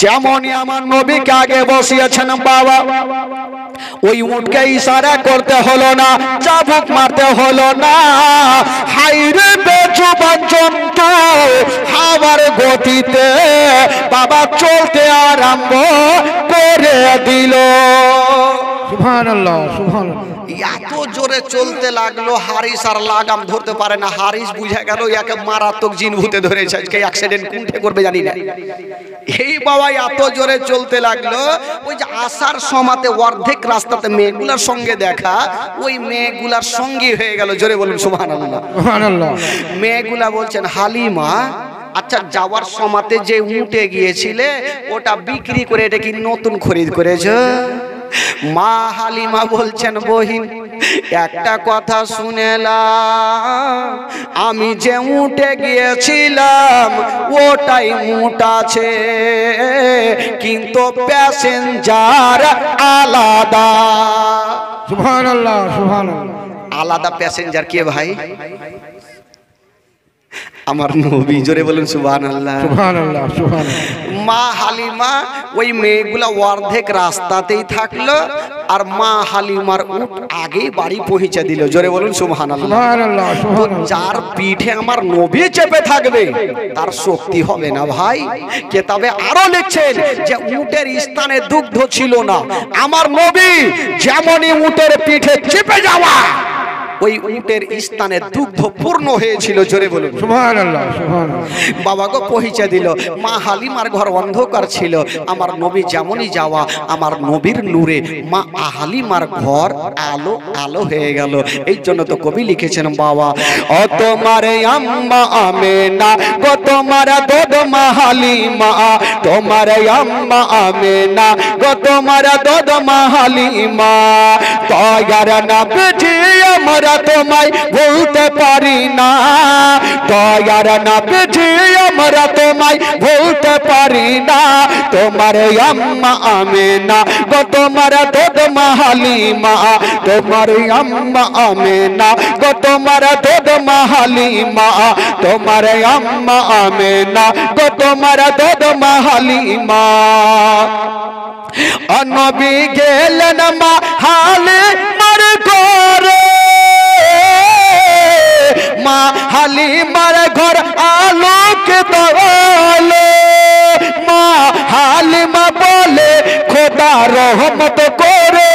যেমনই আমার নবীকে আগে বসিয়েছেন বাবা, ওই উটকে ইশারা করতে হলো না, চাবুক মারতে হলো না। হাইরে বেজুবান জন্তু হাওয়ার গতিতে বাবা চলতে আরম্ভ করে দিল। সুবহানাল্লাহ সুবহানাল্লাহ। এত জোরে চলতে লাগলো, হারিস আর লাগাম ধরতে পারে না। হারিস বুঝে গেল একে মারাত্মক জিন ভূতে ধরেছে, আজকে অ্যাক্সিডেন্ট কোনটা করবে জানি না। এই বাবা এত জোরে চলতে লাগলো, ওই যে আসার সময়তে অর্ধেক রাস্তাতে মেয়েগুলার সঙ্গে দেখা, ওই মেয়েগুলার সঙ্গী হয়ে গেল। জোরে বলুন সুবহানাল্লাহ সুবহানাল্লাহ। মেয়েগুলা বলছেন, হালিমা আচ্ছা যাওয়ার সময়তে যে উঠে গিয়েছিলে ওটা বিক্রি করে এটা কি নতুন খরিদ করেছো? মা হালিমা বলছেন, বহিন একটা কথা শুনেলাম, আমি যে উঠে গিয়েছিলাম ওটাই উট আছে, কিন্তু প্যাসেঞ্জার আলাদা। সুবহানাল্লাহ সুবহানাল্লাহ। আলাদা প্যাসেঞ্জার কে ভাই? আমার নবী, জোরে বলুন সুবহানাল্লাহ। সুবহানাল্লাহ সুবহানাল্লাহ। মা হালিমা ওই মেয়েগুলা অর্ধেক রাস্তাতেই থাকলো, আর মা হালিমার উট আগেই বাড়ি পৌঁছে দিল। জোরে বলুন সুবহানাল্লাহ। সুবহানাল্লাহ তো সুবহানাল্লাহ। যার পিঠে আমার নবী চেপে থাকবে তার শক্তি হবে না ভাই। কেতাবে আরো লিখছেন যে উটের স্থানে দুগ্ধ ছিল না, আমার নবী যেমনই উটের পিঠে চেপে যাওয়া ওই উটের স্থানে দুগ্ধ পূর্ণ হয়েছিল। জোরে বলুন সুবহানাল্লাহ সুবহানাল্লাহ। বাবা গো পৌঁছে দিল। মা হালিমার ঘর অন্ধকার ছিল, আমার নবী যেমনই যাওয়া আমার নবীর নূরে মা হালিমার ঘর আলো আলো হয়ে গেল। এই জন্য তো কবি লিখেছেন বাবা, ও তোমার আম্মা আমেনা গো তোমার দোদ মা হালিমা, তোমার আম্মা আমেনা গো তোমার দোদ মা হালিমা, তয়ার না বেঠি আমরা তোমায় ভুলতে পারি না, দয়ার না বেঠি আমরা তোমায় ভুলতে পারি না, তোমার আম্মা আমেনা গো তোমার দোদ মা হালিমা, তোমার আম্মা আমেনা গো তোমার দোদ মা হালিমা, তোমার আম্মা আমেনা গো তোমার দোদ মা হালিমা। নবী গেলেন মা হালিমার ঘরে, মা হালিমার ঘর আলোকিত হলো, মা হালিমা বলে খোদা রহমত করে,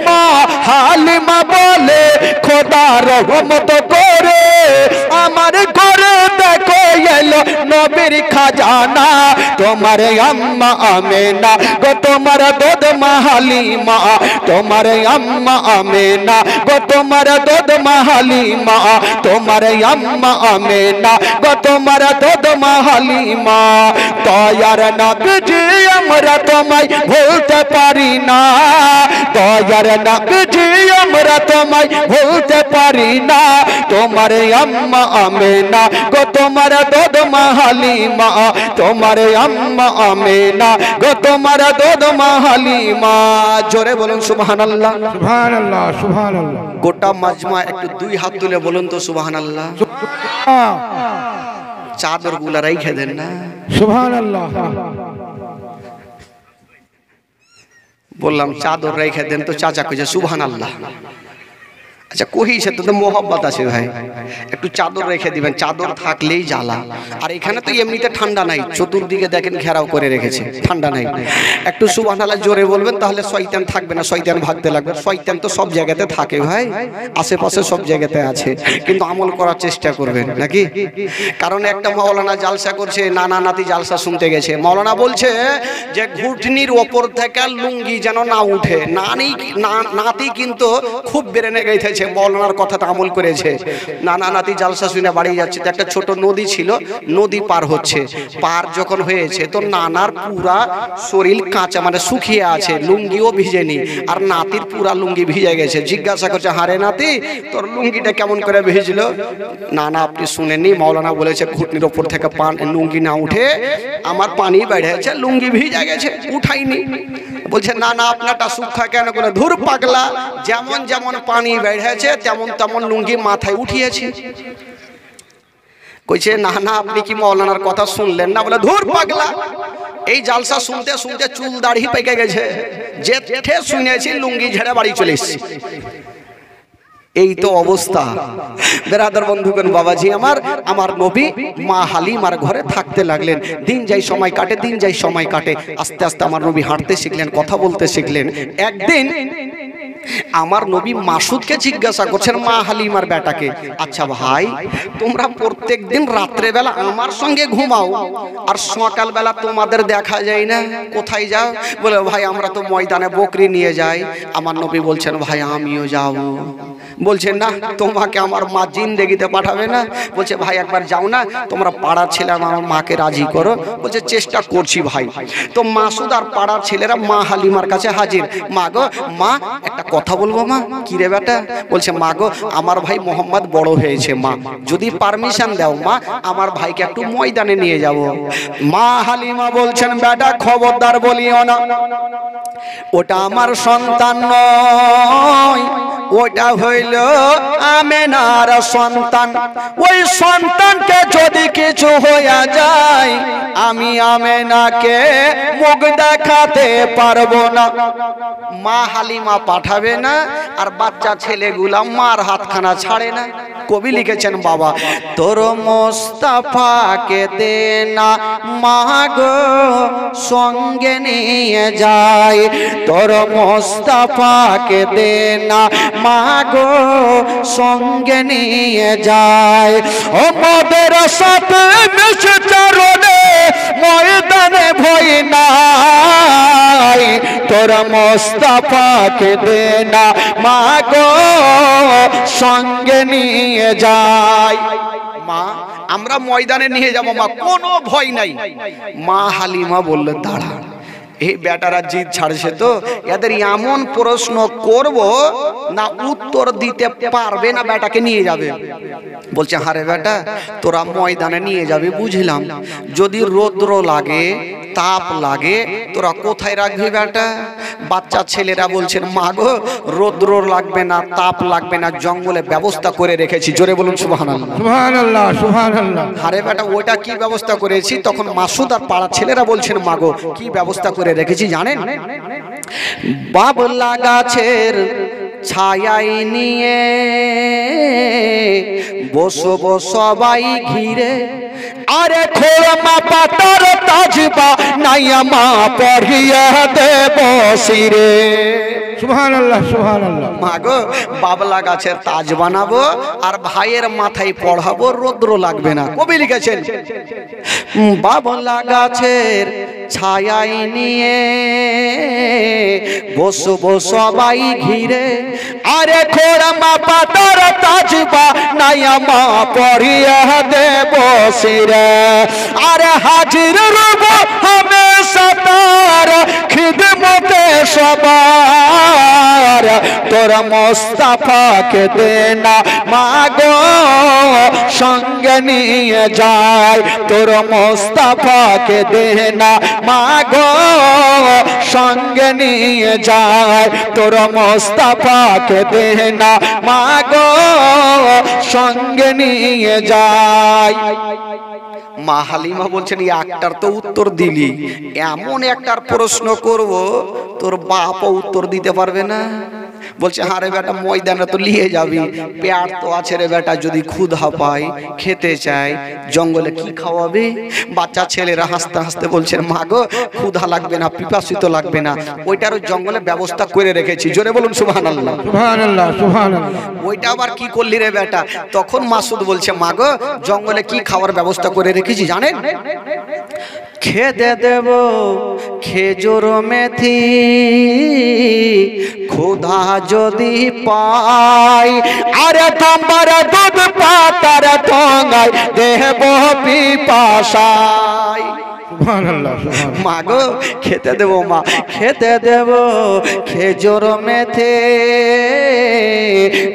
মা হালিমা বলে খোদা রহমত করে, আমার ঘরে দেখো এলো নবীর খাজানা, তোমার আম্মা আমেনা গো তোমার দোদ মা হালিমা, তোমার আম্মা আমেনা গো তোমার দোদ মা হালিমা, তোমার আম্মা আমেনা গো তোমার দোদ মা হালিমা, দয়ার নবীজি আমরা তোমায় ভুলতে পারি না, দয়ার নবীজি আমরা তোমায় ভুলতে পারি না, তোমার আম্মা আমেনা গো তোমার দোদ মা হালিমা, তোমার আম্মা আমেনা গো তোমার দোদ মা হালিমা। জোরে বলুন সুবহানাল্লাহ। সুবহানাল্লাহ সুবহানাল্লাহ। গোটা মাজমা একটু দুই হাত তুলে বলুন তো সুবহানাল্লাহ। চাদর গুলা রাইখে দেন না। সুবহানাল্লাহ। বললাম চাদর রেখে দেন, তো চাচা কইছে সুবহানাল্লাহ। আচ্ছা কহিছে তো মোহব্বত আছে ভাই, একটু চাদর রেখে দিবেন, চাদর থাকলেই জ্বালা। আর এখানে তো এমনিতে ঠান্ডা নাই, চতুর্দিকে দেখেন ঘেরাও করে রেখেছে, ঠান্ডা নাই। একটু সুবহানাল্লাহ জোরে বলবেন, তাহলে শয়তান থাকবে না, শয়তান ভাগতে লাগবে। শয়তান তো সব জায়গাতে থাকে ভাই, আশেপাশে সব জায়গাতে আছে, কিন্তু আমল করার চেষ্টা করবেন নাকি। কারণ একটা মাওলানা জালসা করছে, নানা নাতি জালসা শুনতে গেছে, মাওলানা বলছে যে ঘুটনির ওপর থেকে লুঙ্গি যেন না উঠে। নাতি কিন্তু খুব বেরেনে গেছে, মাওলানার কথাটা আমল করেছে। নানা নাতি জালসা শুনে বাড়ি যাচ্ছে, তো একটা ছোট নদী ছিল, নদী পার হচ্ছে। পার যখন হয়েছে তো নানার পুরা শরীর কাঁচা মানে শুকিয়ে আছে, লুঙ্গিও ভিজেনি, আর নাতির পুরা লুঙ্গি ভিজে গেছে। জিজ্ঞাসা করছে, হারে নাতি তোর লুঙ্গিটা কেমন করে ভিজলো? নানা আপনি শুনেননি, মাওলানা বলেছে ঘুটনির ওপর থেকে লুঙ্গি না উঠে আমার পানি বেড়েছে, লুঙ্গি ভিজে গেছে, উঠাইনি। বলছে না না আপনারটা শুকা কেন করে? ধুর পাগলা, যেমন যেমন পানি বেড়েছে তেমন তেমন লুঙ্গি মাথায় উঠিয়েছে। কইছে না না আপনি কি মাওলানার কথা শুনলেন না? বলে ধুর পাগলা, এই জালসা শুনতে শুনতে চুল দাড়ি পেকে গেছে, জেঠে শুনেছি লুঙ্গি ঝেড়ে বাড়ি চলে এসেছি। এই তো অবস্থা বেরাদার বন্ধুগণ, বাবাজি আমার নবী মা হালিমার ঘরে থাকতে লাগলেন। দিন যাই সময় কাটে, দিন যাই সময় কাটে, আস্তে আস্তে আমার নবী হাঁটতে শিখলেন, কথা বলতে শিখলেন। একদিন আমার নবী মাসুদকে জিজ্ঞাসা করছেন, মা হালিমার বেটাকে, আচ্ছা ভাই তোমরা প্রত্যেক দিন রাত্রে বেলা আমার সঙ্গে ঘুমাও, আর সকাল বেলা তোমাদের দেখা যায় না, কোথায় যাও? বলে ভাই আমরা তো ময়দানে বকরি নিয়ে যাই। আমার নবী বলছেন, ভাই আমিও যাব। বলছেন না তোমাকে আমার মা জিন্দেগিতে পাঠাবে না? বলছে ভাই একবার যাও না, তোমরা পাড়ার ছেলে আমার মাকে রাজি করো। বলছে চেষ্টা করছি ভাই। তো মাসুদ আর পাড়ার ছেলেরা মা হালিমার কাছে হাজির। মা গো, মা একটা কথা বলবো মা। কি রে বেটা? বলছে মা গো আমার ভাই মোহাম্মদ বড় হয়েছে মা, যদি পারমিশন দাও মা আমার ভাইকে একটু ময়দানে নিয়ে যাব। মা হালিমা বলছেন বেটা খবরদার বলিও না, ওটা আমার সন্তান নয়, ওটা হইল আমেনার সন্তান। ওই সন্তানকে যদি কিছু হয়ে যায় আমি আমেনাকে মুখ দেখাতে পারবো না। মা হালিমা পাঠাবে না আর বাচ্চা ছেলেগুলা মার হাতখানা ছাড়ে না। কবি লিখেছেন বাবা তোর মোস্তাফাকে দে না মা গো সঙ্গে নিয়ে যায়, তোর মোস্তাফাকে দে না মা গো সঙ্গে নিয়ে যায়। ও মদের সাথে মিশে চরণে ময়দানে ভয় নাই, তোর মোস্তাফাকে দে না মা গো সঙ্গে নিয়ে যায়। মা আমরা ময়দানে নিয়ে যাব মা, কোনো ভয় নাই। মা হালিমা বলল দাঁড়া, এই বেটারা জিদ ছাড়ছে তো, এদের এমন প্রশ্ন করব না উত্তর দিতে পারবে না, বেটাকে নিয়ে যাবে। বলছে হারে বেটা তোরা ময়দানে নিয়ে যাবে বুঝলাম, যদি রৌদ্র লাগে তাপ লাগে তোরা কোথায় রাখবি বেটা? বাচ্চা ছেলেরা বলছেন মা গো রৌদ্র লাগবে না তাপ লাগবে না, জঙ্গলে ব্যবস্থা করে রেখেছি। জোরে বলুন সুবহানাল্লাহ। সুবহানাল্লাহ সুবহানাল্লাহ। আরে বেটা ওটা কি ব্যবস্থা করেছি? তখন মাসুদ আর পাড়ার ছেলেরা বলছেন মা গো কি ব্যবস্থা করে রেখেছি জানেন? বাবলা গাছের ছায়াই নিয়ে বসবো সবাই ঘিরে, আরে খোরমা পাতার তাজবা নাইয়া মা পড়িয়া দেব শিরে। সুবহানাল্লাহ সুবহানাল্লাহ। মা গো বাবলা গাছের তাজ বানাবো আর ভাইয়ের মাথায় পড়াবো, রৌদ্র লাগবে না। কবি লিখেছেন বাবলা গাছের ছায়াই নিয়ে বসবো সবাই ঘিরে, আরে খোরমা পাতার তাজবা নাইয়া মা পড়িয়া দেব শিরে। আরে হাজির রব হামেশা তার খিদমতে সবার, তোর মোস্তাফাকে দে না মা গো সঙ্গে নিয়ে যায়, তোর মোস্তাফাকে দে না মা গো সঙ্গে নিয়ে যায়, তোর মোস্তাফাকে দে না মা গো সঙ্গে নিয়ে যায়। মা হালিমা বলছেন একটার তো উত্তর দিলি, এমন একটার প্রশ্ন করব তোর বাপও উত্তর দিতে পারবে না। বলছে হ্যাঁ রে বেটা ময়দানে তো নিয়ে যাবি, পেট তো আছে রে বেটা, যদি ক্ষুধা পায় খেতে চায় জঙ্গলে কি খাওয়াবে? বাচ্চা ছেলেরা হাসতে হাসতে বলছেন মা গো ক্ষুধা লাগবে না পিপাসিত লাগবে না, ওইটারও জঙ্গলে ব্যবস্থা করে রেখেছি। জোরে বলুন সুবহানাল্লাহ। সুবহানাল্লাহ সুবহানাল্লাহ। ওইটা আবার কি করলি রে বেটা? তখন মাসুদ বলছে মা গো জঙ্গলে কি খাওয়ার ব্যবস্থা করে রেখেছি জানেন? খেতে দেব খেজুর মেথি ক্ষুধা যদি পাই, আরে তাম্বার দুধ পাতার ঠোঙায় দেব পিপাসায়। সুবহানাল্লাহ সুবহানাল্লাহ। মা গো খেতে দেব মা, খেতে দেব খেজুর মেথে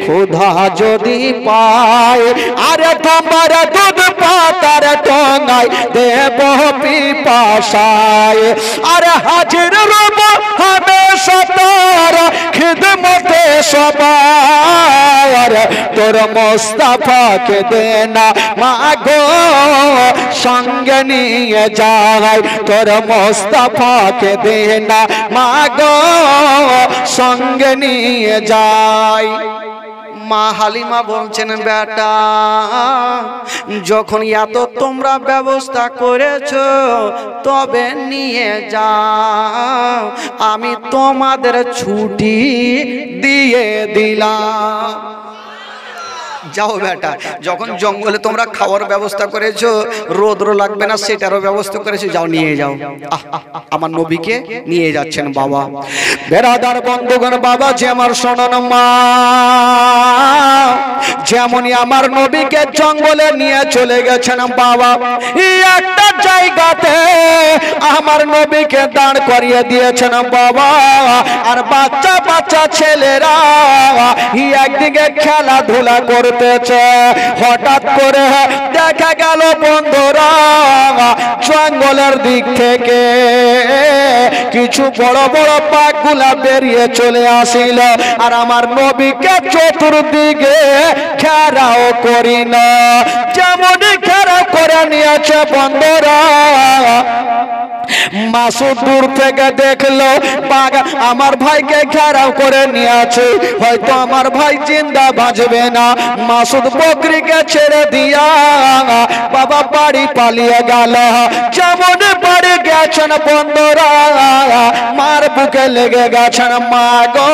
ক্ষুধা যদি পাই, আরে তাম্বার দুধ পাতার ঠোঙায় দেব পিপাসায়। আরে হাজির রব হামেশা তার খিদমতে সবার, তোর মোস্তাফাকে দে না মা গো সঙ্গে নিয়ে যায়, তোর মোস্তাফাকে দে না মা গো সঙ্গে নিয়ে যায়। মা হালিমা বলছেন বেটা যখন এত তোমরা ব্যবস্থা করেছো তবে নিয়ে যাও, আমি তোমাদের ছুটি দিয়ে দিলাম। যাও বেটা, যখন জঙ্গলে তোমরা খাওয়ার ব্যবস্থা করেছো রৌদ্র লাগবে না সেটারও ব্যবস্থা করেছো, যাও নিয়ে যাও। আমার নবীকে নিয়ে যাচ্ছেন বাবা। বেরাদার বন্ধুগণ বাবা যে আমার শোনান মা যেমনই আমার নবীকে জঙ্গলে নিয়ে চলে গেছেন বাবা, এই একটা জায়গাতে আমার নবীকে দাঁড় করিয়ে দিয়েছেন বাবা। আর বাচ্চা বাচ্চা ছেলেরা একদিকে খেলাধুলা করতেছে। হঠাৎ করে দেখা গেল বন্ধুরা জঙ্গলের দিক থেকে কিছু বড় বড় বাঘগুলা বেরিয়ে চলে আসিল। আর আমার নবীকে চতুর্দিকে ঘেরাও করি না, যেমনই ঘেরাও করে নিয়েছে বন্ধুরা। মাসুদ দূর থেকে দেখলো বাঘ আমার ভাইকে ঘেরাও করে নিয়েছে, হয়তো আমার ভাই জিন্দা বাঁচবে না। মাসুদ বকরিকে ছেড়ে দিয়া বাবা বাড়ি পালিয়ে গেল। যেমন বাড়ি গেছেন বন্ধুরা, মার বুকে লেগে গেছেন। মা গো,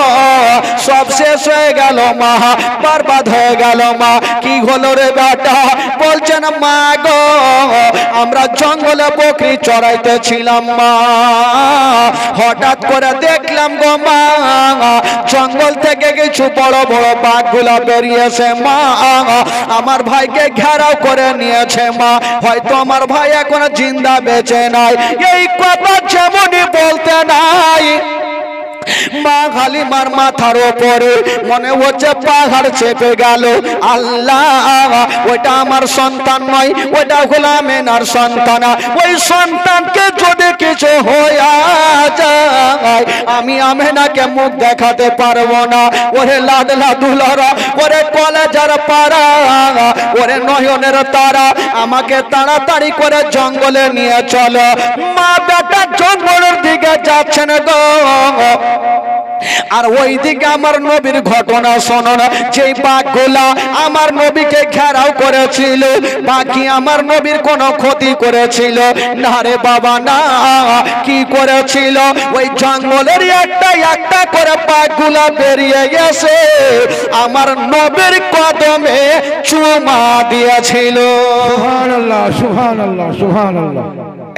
সব শেষ হয়ে গেল মা, বরবাদ হয়ে গেল মা। কি হলো রে বেটা? বলছেন মা গো, আমরা জঙ্গলে বকরি চড়াইতেছিলাম মা, হঠাৎ করে দেখলাম গো মা জঙ্গল থেকে কিছু বড় বড় বাঘগুলা বেরিয়েছে মা, আমার ভাইকে ঘেরাও করে নিয়েছে মা, হয়তো আমার ভাই এখন জিন্দা বেঁচে নাই। এই কথা যেমনই বলতে নাই, মা হালিমার মাথার উপরে মনে হচ্ছে পাহাড় চেপে গেল। আল্লাহ, ওইটা আমার সন্তান নয়, ওইটা গোলামেনার সন্তান। ওই সন্তানকে যদি কিছু হয়ে যায় আমি আমেনাকে মুখ দেখাতে পারবো না। ওরে লাডলা দুলারা, ওরে কলেজার পাড়া, ওরে নয়নের তারা, আমাকে তাড়াতাড়ি করে জঙ্গলে নিয়ে চলো। মা বেটা জঙ্গলের দিকে যাচ্ছেন গো। আর ওই দিকে আমার নবীর ঘটনা শোনো। যেই বাঘগুলা আমার নবীকে ঘেরাও করেছিল, বাকি আমার নবীর কোনো ক্ষতি করেছিল না রে বাবা না। কি করেছিল? ওই জঙ্গলের একটা একটা করে বাঘগুলা বেরিয়ে গেছে, আমার নবীর কদমে চুমা দিয়েছিল। সুবহানাল্লাহ, সুবহানাল্লাহ, সুবহানাল্লাহ।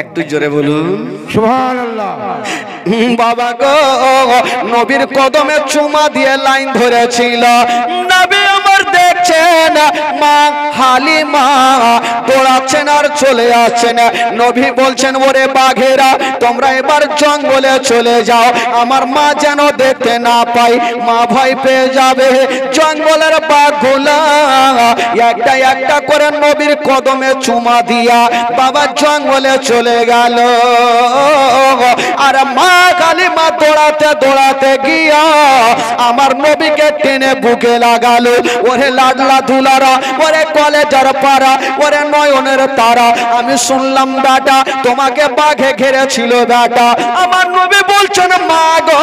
একটু জোরে বলুন সুবহানাল্লাহ। বাবা গো, নবীর কদমে চুমা দিয়ে লাইন ধরেছিল। নবী আমার দেখছেন মা হালিমা দৌড়াচ্ছেন আর চলে আসছেন। নবী বলছেন ওরে বাঘেরা, তোমরা এবার জঙ্গলে চলে যাও, আমার মা যেন দেখতে না পাই, মা ভয় পেয়ে যাবে। জঙ্গলের বাঘগুলা একটা একটা করে নবীর কদমে চুমা দিয়া বাবা জঙ্গলে চলে গেল। আর মা কালিমা দৌড়াতে দৌড়াতে গিয়া আমার নবীকে টেনে বুকে লাগালো। ওরে লাডলা দুলারা, ওরে কলেজার পাড়া, ওরে নয়নের তারা, আমি শুনলাম বেটা তোমাকে বাঘে ঘেরেছিল বেটা। আমার নবী বলছেন মা গো,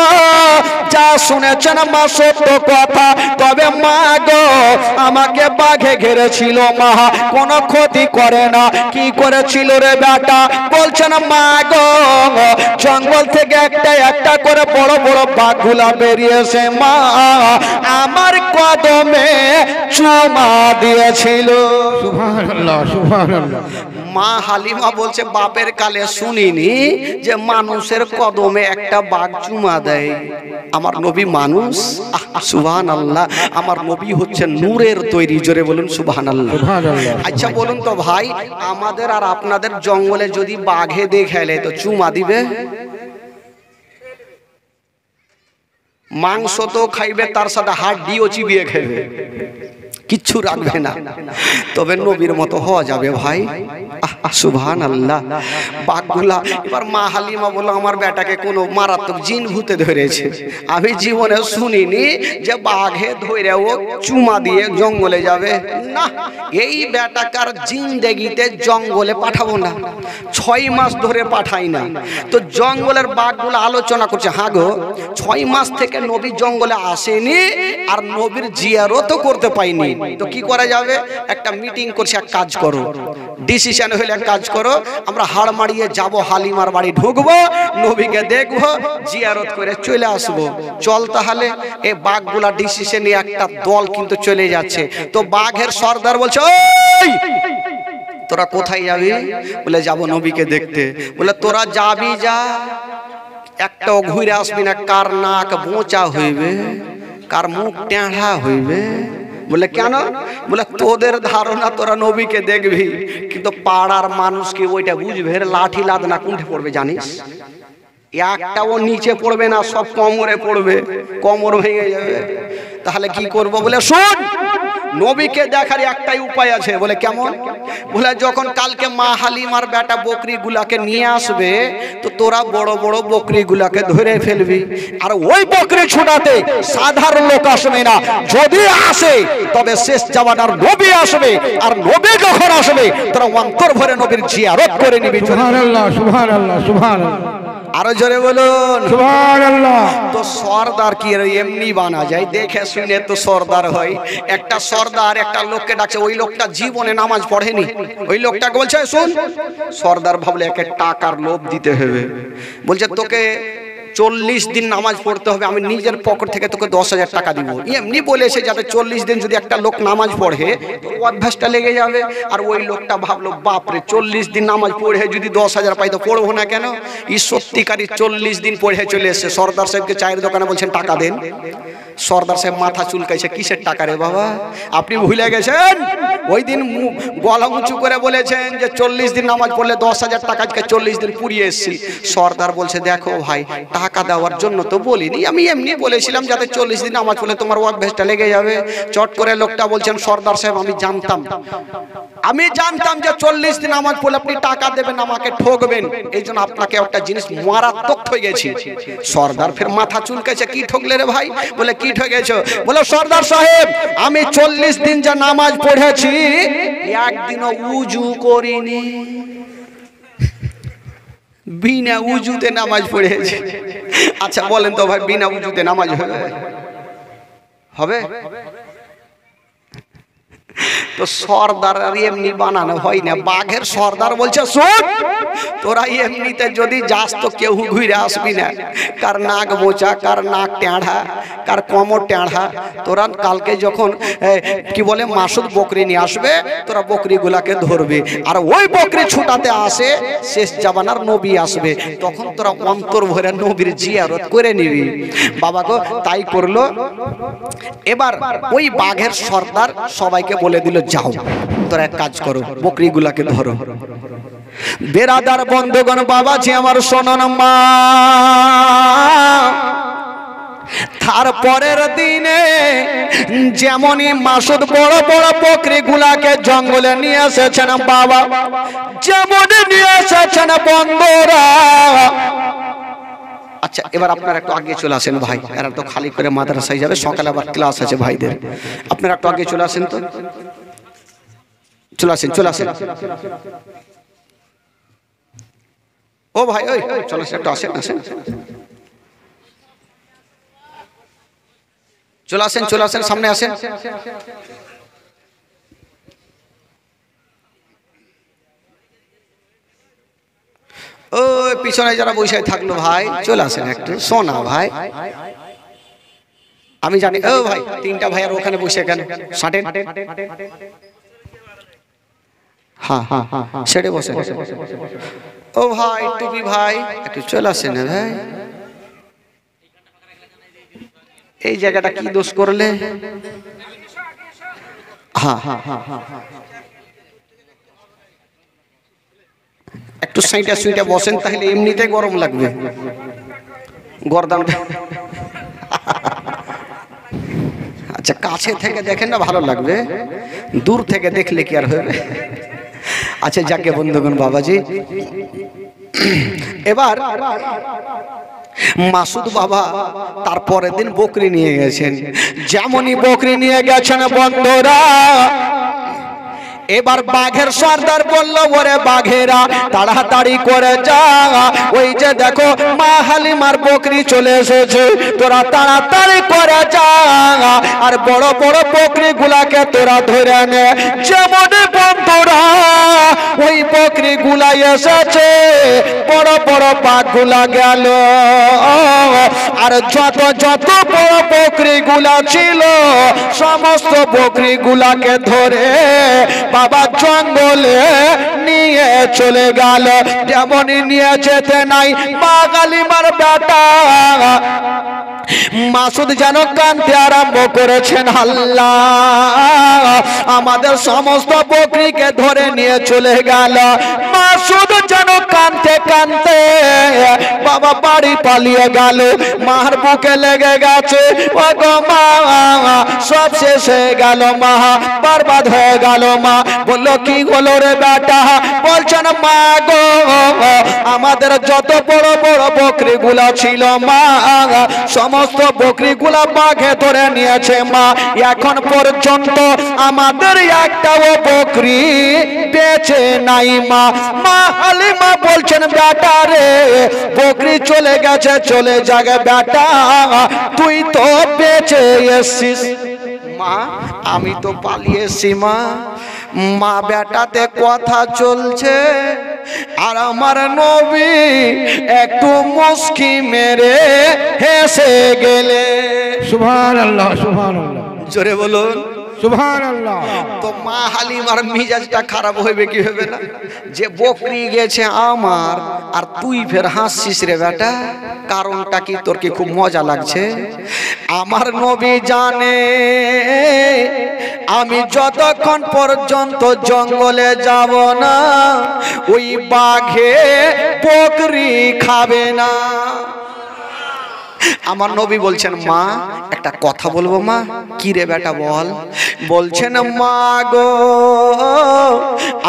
যা শুনেছেন মা সত্য কথা, তবে মা গো আমাকে বাঘে ঘেরেছিল মা, কোনো ক্ষতি করে না। কি করেছিল রে বেটা? বলছেন মা গো জঙ্গল থেকে একটা একটা করে বড় বড় বাঘগুলা বেরিয়েছে মা, আমার কদমে চুমা দিয়েছিল। সুবহানাল্লাহ, সুবহানাল্লাহ। মা হালিমা বলছে বাপের কালে শুনিনি যে মানুষের কদমে একটা বাঘ চুমা দেয়। আমার নবী মানুষ, সুবহানাল্লাহ, আমার নবী হচ্ছে নূরের তৈরি। জোরে বলুন সুবহানাল্লাহ। আচ্ছা বলুন তো ভাই, আমাদের আর আপনাদের জঙ্গলে যদি বাঘে দেখাইলে তো চুমা দিবে? মাংস তো খাইবে, তার সাথে হাড্ডিও চিবিয়ে খাইবে, কিচ্ছু রাখবে না। তবে নবীর মতো হওয়া যাবে ভাই? সুবহানাল্লাহ। বাঘগুলা এবার মা হালিমা বলল আমার বেটাকে কোনো মারাত্মক জিন ভূতে ধরেছে। আমি জীবনে শুনিনি যে বাঘে ধরে ও চুমা দিয়ে জঙ্গলে যাবে। না, এই বেটাকার জিন্দেগিতে জঙ্গলে পাঠাবো না, 6 মাস ধরে পাঠাই না। তো জঙ্গলের বাঘগুলো আলোচনা করছে, হ্যাঁ গো 6 মাস থেকে নবী জঙ্গলে আসেনি আর নবীর জিয়ারতও করতে পাইনি। তো কি করা যাবে? একটা মিটিং করছে, এক কাজ করো, ডিসিশন হইলে এক কাজ করো, আমরা হাড় মারিয়ে যাব, হালিমার বাড়ি ঢুকবো, নবীকে দেখবো, জিয়ারত করে চলে আসবো। চল তাহলে। এই বাঘগুলা ডিসিশন নিয়ে একটা দল কিন্তু চলে যাচ্ছে। তো বাঘের সর্দার বলছে ওই তোরা কোথায় যাবি? বলে যাব নবীকে দেখতে। বলে তোরা যাবি যা, একটাও ঘুরে আসবি না। কার নাক বোঁচা হইবে, কার মুখ টেঁড়া হইবে, বলে কেন? বলে তোদের ধারণা তোরা নবীকে দেখবি, কিন্তু পাড়ার মানুষ কি ওইটা বুঝবে? লাঠি লাদ না কুণ্ঠে পড়বে জানিস? একটাও নিচে পড়বে না, সব কোমরে পড়বে, কোমর ভেঙে যাবে। তাহলে কি করব? বলে শোন, নবীকে দেখার একটাই উপায় আছে। বলে কেমন? বলে যখন কালকে মা হালিমার বেটা বকরি গুলাকে নিয়ে আসবে, তো তোরা বড় বড় বকরি গুলাকে ধরে ফেলবি, আর ওই বকরি ছুটাতে সাধারণ লোক আসবে না। যদি আসে তবে শেষ জামানার নবী আসবে, আর নবী যখন আসবে তোরা অন্তর ভরে নবীর জিয়ারত করে নিবি। সুবহানাল্লাহ, সুবহানাল্লাহ, সুবহানাল্লাহ। আরো জোরে বলুন সুবহানাল্লাহ। তো সর্দার কি এমনি বানা যায়? দেখে শুনে তো সর্দার হয়। একটা সর্দার একটা লোককে ডাকছে, ওই লোকটা জীবনে নামাজ পড়েনি। ওই লোকটাকে বলছে শুন। সর্দার ভাবলে একে টাকার লোভ দিতে হবে, বলছে তোকে 40 দিন নামাজ পড়তে হবে, আমি নিজের পকেট থেকে তোকে 10,000 টাকা দিব। এমনি বলেছে যাতে 40 দিন যদি একটা লোক নামাজ পড়ে অভ্যাসটা লেগে যাবে। আর ওই লোকটা ভাবলো বাপরে 40 দিন নামাজ পড়ে যদি 10,000 পাই তো পড়বো না কেন? এই সত্যিকারই 40 দিন পড়ে চলে এসছে। সর্দার সাহেবকে চায়ের দোকানে বলছেন টাকা দেন। সর্দার সাহেব মাথা চুলকাইছে, কিসের টাকা রে বাবা? আপনি ভুলে গেছেন ওই দিন গলা উঁচু করে বলেছেন যে 40 দিন নামাজ পড়লে 10,000 টাকা, আজকে 40 দিন পুড়িয়ে এসছি। সর্দার বলছে দেখো ভাই, টাকা দেওয়ার জন্য তো বলিনি, আমি এমনি বলেছিলাম যাতে 40 দিন নামাজ পড়লে তোমার অভ্যাসটা লেগে যাবে। চট করে লোকটা বলছেন সর্দার সাহেব আমি জানতাম যে 40 দিন নামাজ পড়লে আপনি টাকা দেবেন, আমাকে ঠকবেন, এই জন্য আপনাকে একটা জিনিস মারাত্মক হয়ে গেছি। সর্দার ফের মাথা চুলকেছে, কি ঠকলে রে ভাই? বলে কি ঠকেছো? বলে সর্দার সাহেব আমি 40 দিন যা নামাজ পড়েছি একদিনও উজু করিনি, বিনা উজুতে নামাজ পড়েছি। আচ্ছা বলেন তো ভাই, বিনা উজুতে নামাজ হবে? তো সর্দার এমনি বানানো হয় না। বাঘের সর্দার বলছে শোন, তোরা এমনিতে যদি যাস তো কেউ ঘুরে আসবি না। কার নাক মোচা, কার নাক টেঁড়া, কার কোমর টেঁড়া। তোরা কালকে যখন কি বলে মাসুদ বকরি নিয়ে আসবে, তোরা বকরি গুলাকে ধরবি, আর ওই বকরি ছুটাতে আসে শেষ জামানার নবী আসবে, তখন তোরা অন্তর ভরে নবীর জিয়ারত করে নিবি। বাবা গো তাই করলো। এবার ওই বাঘের সর্দার সবাইকে বলে দিল যাও তোরা এক কাজ করো, বকরি গুলাকে ধরো। বেরাদার বন্ধুগণ বাবাজি আমার শোনো মা, তারপরের দিনে যেমনই মাসুদ বড় বড় বকরি গুলাকে জঙ্গলে নিয়ে এসেছেন বাবা, যেমনই নিয়ে এসেছেন বন্ধুরা। আচ্ছা এবার আপনারা একটু আগে চলে আসেন ভাই, এরা তো খালি করে মাদ্রাসায় যাবে, সকালে আবার ক্লাস আছে ভাইদের। আপনারা একটু আগে চলে আসেন তো, চলে আসেন। ও ভাই ওই চলে আসেন, একটু আসেন। চলে আসেন, সামনে আসেন। ও পিছনে যারা বসে থাকলো ভাই চলে আসেন একটু, শোনা ভাই আমি জানি। ও ভাই 3টা ভাই আর ওখানে বসে কেন? ষাটের সেটে বসে। ও ভাই টুপি ভাই একটু চলে আসেন ভাই, এই জায়গাটা কি দোষ করলে? একটু সাইটা বসেন, তাহলে এমনিতে গরম লাগবে গরদান। আচ্ছা কাছে থেকে দেখেন না ভালো লাগবে, দূর থেকে দেখলে কি আর হবে? আচ্ছা যাকে বন্ধুগণ বাবাজি, এবার মাসুদ বাবা তারপরের দিন বকরি নিয়ে গেছেন। যেমনই বকরি নিয়ে গেছেন বন্ধুরা, এবার বাঘের সর্দার বলল ওরে বাঘেরা তাড়াতাড়ি করে যা, ওই যে দেখো মা হালিমার বকরি চলে এসেছে, তোরা তাড়াতাড়ি করে যা, আর বড় বড় বকরি গুলাকে তোরা ধরে নে। যেমন বন্ধুরা ওই বকরি গুলা এসেছে, বড় বড় বাঘগুলা গেল। আর যত যত বড় বকরি গুলা ছিল সমস্ত বকরি গুলাকে ধরে বাবা জঙ্গলে নিয়ে চলে গেল। যেমনই নিয়ে যেতে নাই মা কালিমার বেটা মাসুদ যেন কাঁদতে আরম্ভ করেছেন, আল্লাহ আমাদের সমস্ত বকরিকে ধরে নিয়ে চলে গেল। মাসুদ যেন কাঁদতে কাঁদতে বাবা বাড়ি পালিয়ে গেল। মার বুকে লেগে গেছে, ও গো মা সব শেষ হয়ে গেল, মা বরবাদ হয়ে গেল। মা বললো কি হলো রে বেটা? বলছেন মা গো আমাদের যত বড় বড় বকরি গুলা ছিল মা সমস্ত বকরি গুলা বাঘে ধরে নিয়েছে মা। এখন পর্যন্ত আমাদের একটাও বকরি বেঁচে নাই মা। মা হালিমা বলছেন বেটা রে বকরি চলে গেছে চলে যাবে বেটা, তুই তো বেঁচে এসছিস। মা আমি তো পালিয়েছি মা। মা বেটাতে কথা চলছে আর আমার নবী একটু মুস্কি মেরে হেসে গেলে। সুবহানাল্লাহ সুবহানাল্লাহ, জোরে বলুন সুবহানাল্লাহ। তো মা হালিমার মিজাজটা খারাপ হইবে কি হবে না? যে বকরি গেছে আমার আর তুই ফের হাসছিস রে বেটা, কারণটা কি? তোর কি খুব মজা লাগছে? আমার নবী জানে আমি যতক্ষণ পর্যন্ত জঙ্গলে যাব না ওই বাঘে বকরি খাবে না। আমার নবী বলছেন মা একটা কথা বলবো মা। কি রে বেটা বল? বলছেন মা গো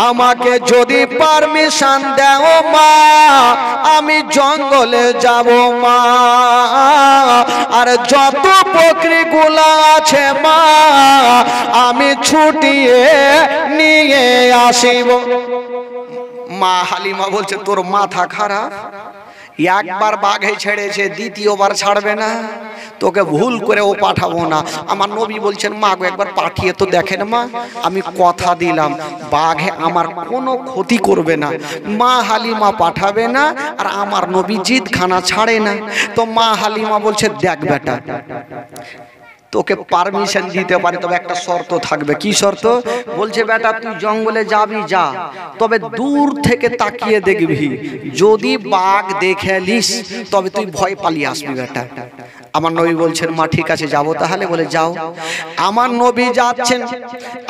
আমাকে যদি পারমিশন দাও মা আমি জঙ্গলে যাব মা, আর যত বকরি গুলা আছে মা আমি ছুটিয়ে নিয়ে আসিব। মা হালিমা বলছে তোর মাথা খারাপ? একবার বাঘে ছেড়েছে দ্বিতীয়বার ছাড়বে না? তোকে ভুল করে ও পাঠাবো না। আমার নবী বলছেন মা গো একবার পাঠিয়ে তো দেখেন মা, আমি কথা দিলাম বাঘে আমার কোনো ক্ষতি করবে না। মা হালিমা পাঠাবে না আর আমার নবী জিদখানা ছাড়ে না। তো মা হালিমা বলছে দেখ বেটা তোকে পারমিশন দিতে পারি, তবে একটা শর্ত থাকবে। কি শর্ত? বলছে বেটা তুই জঙ্গলে যাবি যা, তবে দূর থেকে তাকিয়ে দেখবি, যদি বাঘ দেখে লিস তবে তুই ভয় পালিয়ে আসবি বেটা। আমার নবী বলছেন মা ঠিক আছে যাবো তাহলে। বলে যাও। আমার নবী যাচ্ছেন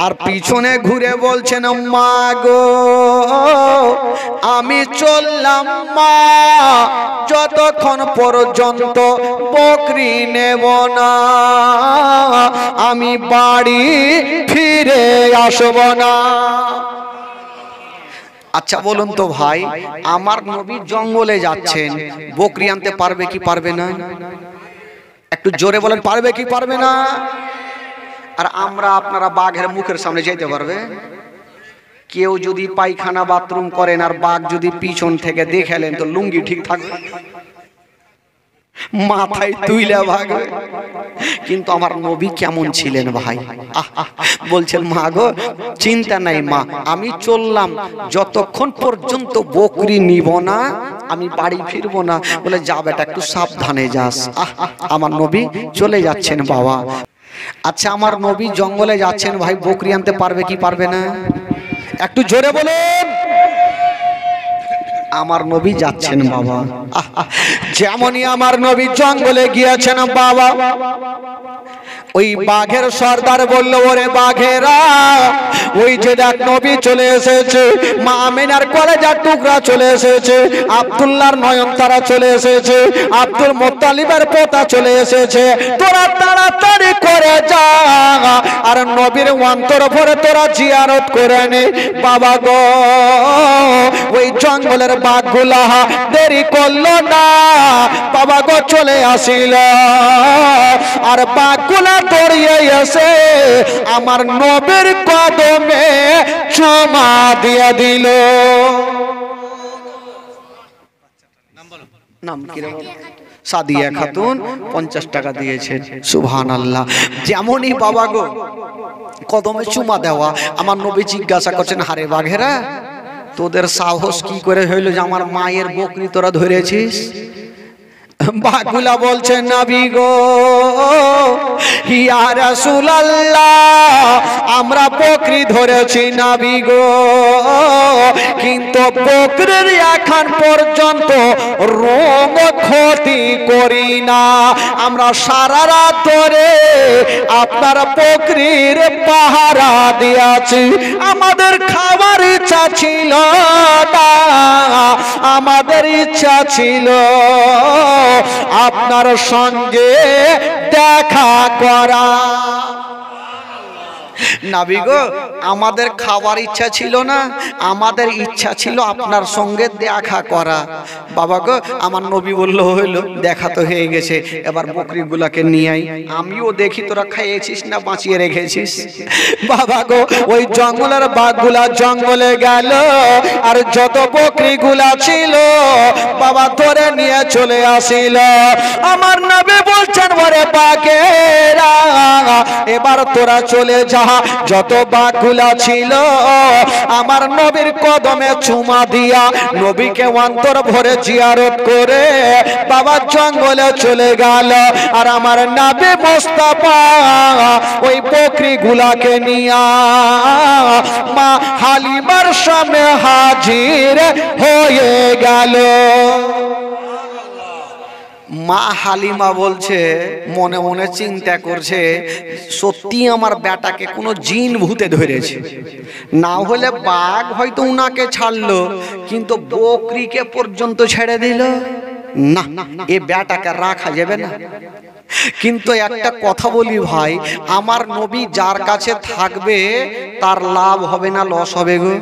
আর পিছনে ঘুরে বলছেন মা গো আমি চললাম মা যতক্ষণ পর্যন্ত বকরি নেব না আমি বাড়ি ফিরে আসব না। আচ্ছা বলুন তো ভাই, আমার নবী জঙ্গলে যাচ্ছেন, বকরি আনতে পারবে কি পারবে না? একটু জোরে বলেন, পারবে কি পারবে না? আর আমরা আপনারা বাঘের মুখের সামনে যেতে পারবে? কেউ যদি পায়খানা বাথরুম করেন আর বাঘ যদি পিছন থেকে দেখেলেন তো লুঙ্গি ঠিক থাকবে? মাথায় তুইলা ভাগবে। কিন্তু আমার নবী কেমন ছিলেন ভাই? বলছেন মা গো চিন্তা নাই মা আমি চললাম, যতক্ষণ পর্যন্ত বকরি নিব না আমি বাড়ি ফিরবো না। বলে যা বেটা একটু সাবধানে যাস। আমার নবী চলে যাচ্ছেন বাবা। আচ্ছা আমার নবী জঙ্গলে যাচ্ছেন ভাই, বকরি আনতে পারবে কি পারবে না? একটু জোরে বলুন। আমার নবী যাচ্ছেন বাবা। যেমনই আমার নবী জঙ্গলে গিয়েছেন বাবা, ওই বাঘের সর্দার বলল ওরে বাঘেরা ওই যে দেখ নবী চলে এসেছে, মা আমিনার কলেজার টুকরা চলে এসেছে, আব্দুল্লাহর নয়নতারা চলে এসেছে, আব্দুল মুত্তালিবের পোতা চলে এসেছে, তোরা তাড়াতাড়ি করে যা আর নবীর অন্তর ভরে তোরা জিয়ারত করে নে। বাবা গো ওই জঙ্গলের বাঘগুলা দেরি করলো না, বাবা গো চলে আসিল আর বাঘগুলা দৌড়িয়ে এসে আমার নবীর কদমে চুমা দিয়ে দিল। নাম কি রে? সাদিয়া খাতুন 50 টাকা দিয়েছেন। সুবহানাল্লাহ। যেমনই বাবা গো কদমে চুমা দেওয়া, আমার নবী জিজ্ঞাসা করছেন হারে বাঘেরা তোদের সাহস কি করে হইল যে আমার মায়ের বকরি তোরা ধরেছিস? বাঘগুলা বলছে নবী গো, ইয়া রাসূলুল্লাহ, আমরা বকরি ধরেছি নবী গো, কিন্তু বকরির এখন পর্যন্ত রোম ক্ষতি করি না। আমরা সারা রাত ধরে আপনার বকরির পাহারা দিয়েছি। আমাদের খাবার ইচ্ছা ছিল না, আমাদের ইচ্ছা ছিল আপনার সঙ্গে দেখা করা। নবী গো, আমাদের খাবার ইচ্ছা ছিল না, আমাদের ইচ্ছা ছিল আপনার সঙ্গে দেখা করা। বাবা গো, আমার নবী বলল হইলো, দেখা তো হয়ে গেছে, এবার বকরিগুলাকে নিয়ে আই, আমিও দেখি তোরা খাইয়েছিস না বাঁচিয়ে রেখেছিস। বাবা গো, ওই জঙ্গলের বাঘগুলা জঙ্গলে গেল, আর যত বকরিগুলা ছিল বাবা ধরে নিয়ে চলে আসিল। আমার নবী বলছেন, ওরে বাঘেরা, এবার তোরা চলে যা। যত বাঘগুলা ছিল আমার নবীর কদমে চুমা দিয়া, নবীকে অন্তর ভরে জিয়ারত করে বাবা জঙ্গলে চলে গেল। আর আমার নবী মুস্তাফা ওই বকরিগুলাকে নিয়া মা হালিমার সামনে হাজির হয়ে গেল। মা হালিমা বলছে, মনে মনে চিন্তা করছে, সত্যি আমার বেটাকে কোনো জিন ভূতে ধরেছে, না হলে বাঘ হয়তো উনাকে ছাড়লো, কিন্তু বকরিকে পর্যন্ত ছেড়ে দিল না, এ বেটাকে রাখা যাবে না। কিন্তু একটা কথা বলি ভাই, আমার নবী যার কাছে থাকবে তার লাভ হবে না লস হবে গো?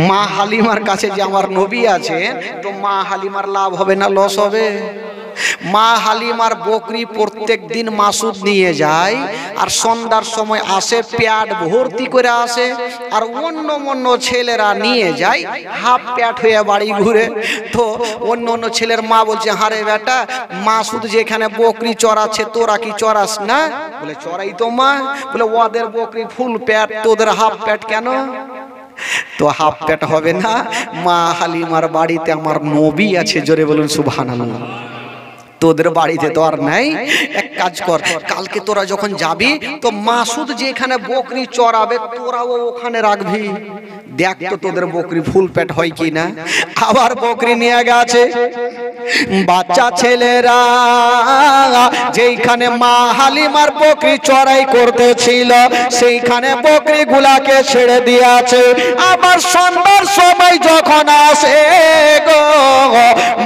মা হালিমার কাছে যে আমার নবী আছে, তো মা হালিমার লাভ হবে না লস হবে? মা হালিমার বকরি প্রত্যেক দিন মাসুদ নিয়ে যায়, আর সন্ধ্যার সময় আসে পেট ভর্তি করে আসে, আর অন্য অন্য ছেলেরা নিয়ে যায় হাফ পেট হয়ে বাড়ি ঘুরে। তো অন্য অন্য ছেলের মা বলছে, হারে বেটা, মাসুদ যেখানে বকরি চড়াচ্ছে তোরা কি চড়াস না? বলে চড়াই তো মা। বলে ওদের বকরি ফুল পেট, তোদের হাফ পেট কেন? তো হাফ পেট হবে না, মা হালিমার বাড়িতে আমার নবী আছে, জোরে বলুন সুবহানাল্লাহ। তোদের বাড়িতে তো আর নাই, এক কাজ কর, কালকে তোরা যখন যাবি তো মাসুদ যেখানে বকরি চড়াবে তোরাও ওখানে রাখবি, দেখ তো তোদের বকরি ফুল পেট হয় কি না। আবার বকরি নিয়ে গেছে, বাচ্চা ছেলেরা যেখানে মা হালিমার বকরি চড়াই করতেছিল সেইখানে বকরি গুলাকে ছেড়ে দিয়েছে। আবার সন্ধ্যার সময় যখন আসে গো,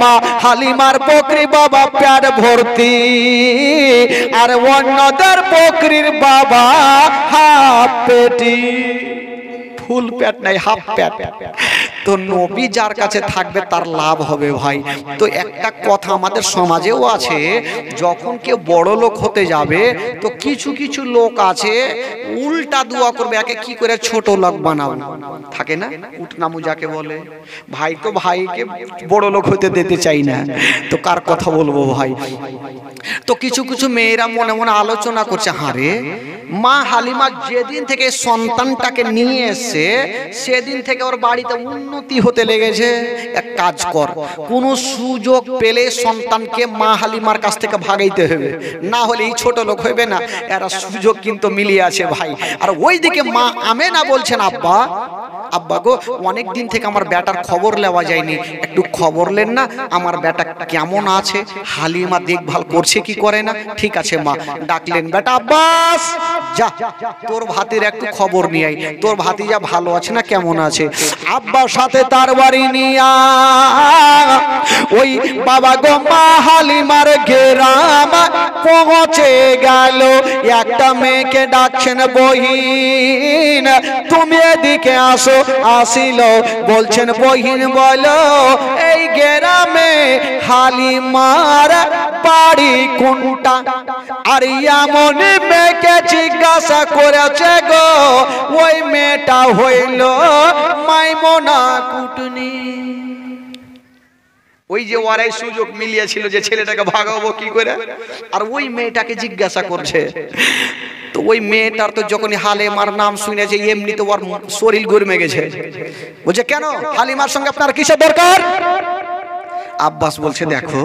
মা হালিমার বকরি বাবা পেট ভর্তি, আর অন্যদের বকরির বাবা হাফ পেটি, ফুল পেট নাই হাফ পেট। তো নবী যার কাছে থাকবে তার লাভ হবে ভাই। তো একটা কথা আমাদের সমাজেও আছে, যখন কেউ বড় লোক হতে যাবে তো কিছু কিছু লোক আছে উল্টা দোয়া করবে, একে কি করে ছোট লোক বানাবো, থাকে না উটনামু যাকে বলে। ভাই তো ভাইকে বড় লোক হতে দিতে চাই না, তো কার কথা বলবো ভাই। তো কিছু কিছু মেয়েরা মনে মনে আলোচনা করছে, হারে মা হালিমা যেদিন থেকে সন্তানটাকে নিয়ে এসে সেদিন থেকে ওর বাড়িতে উন্নতি হতে লেগেছে। এক কাজ কর, কোন সুযোগ পেলে সন্তানকে মা হালিমার কাছ থেকে ভাগাইতে হবে, না হলে এই ছোট লোক হইবে না। এরা সুযোগ কিন্তু মিলিয়ে আছে ভাই। আর ওইদিকে মা আমেনা বলছেন, আব্বা আব্বা গো, অনেক দিন থেকে আমার বেটার খবর নেওয়া যায়নি, একটু খবর নেন না, আমার বেটা কেমন আছে, হালিমা দেখভাল করছে কি করে না। ঠিক আছে মা। ডাকলেন, বেটা আব্বাস যা, তোর ভাতির একটু খবর নিয়ে আই, তোর ভাতিজা ভালো আছে না কেমন আছে। আব্বার সাথে তার বাড়ি নিয়া ওই বাবা গো মা হালিমার গ্রাম পৌঁছে গেল। একটা মেয়েকে ডাকছেন, বহিন তুমি এদিকে আসো। আসিল, বলছেন বহিন বলো এই গ্রামে হালিমার বাড়ি কোনটা? আর এমন মেয়েকে জিজ্ঞাসা করেছে গো, ওই মেয়েটা হইল মাইমুনা কুটনি। ওই যে ওরাই সুযোগ মিলিয়েছিল যে ছেলেটাকে ভাগাবো কি করে, আর ওই মেয়েটাকে জিজ্ঞাসা করছে। তো ওই মেয়েটার তো যখনই হালিমার নাম শুনেছে এমনি তো ওর শরীর গরমে গেছে। বলছে কেন হালিমার সঙ্গে আপনার কিসের দরকার? আব্বাস বলছে দেখো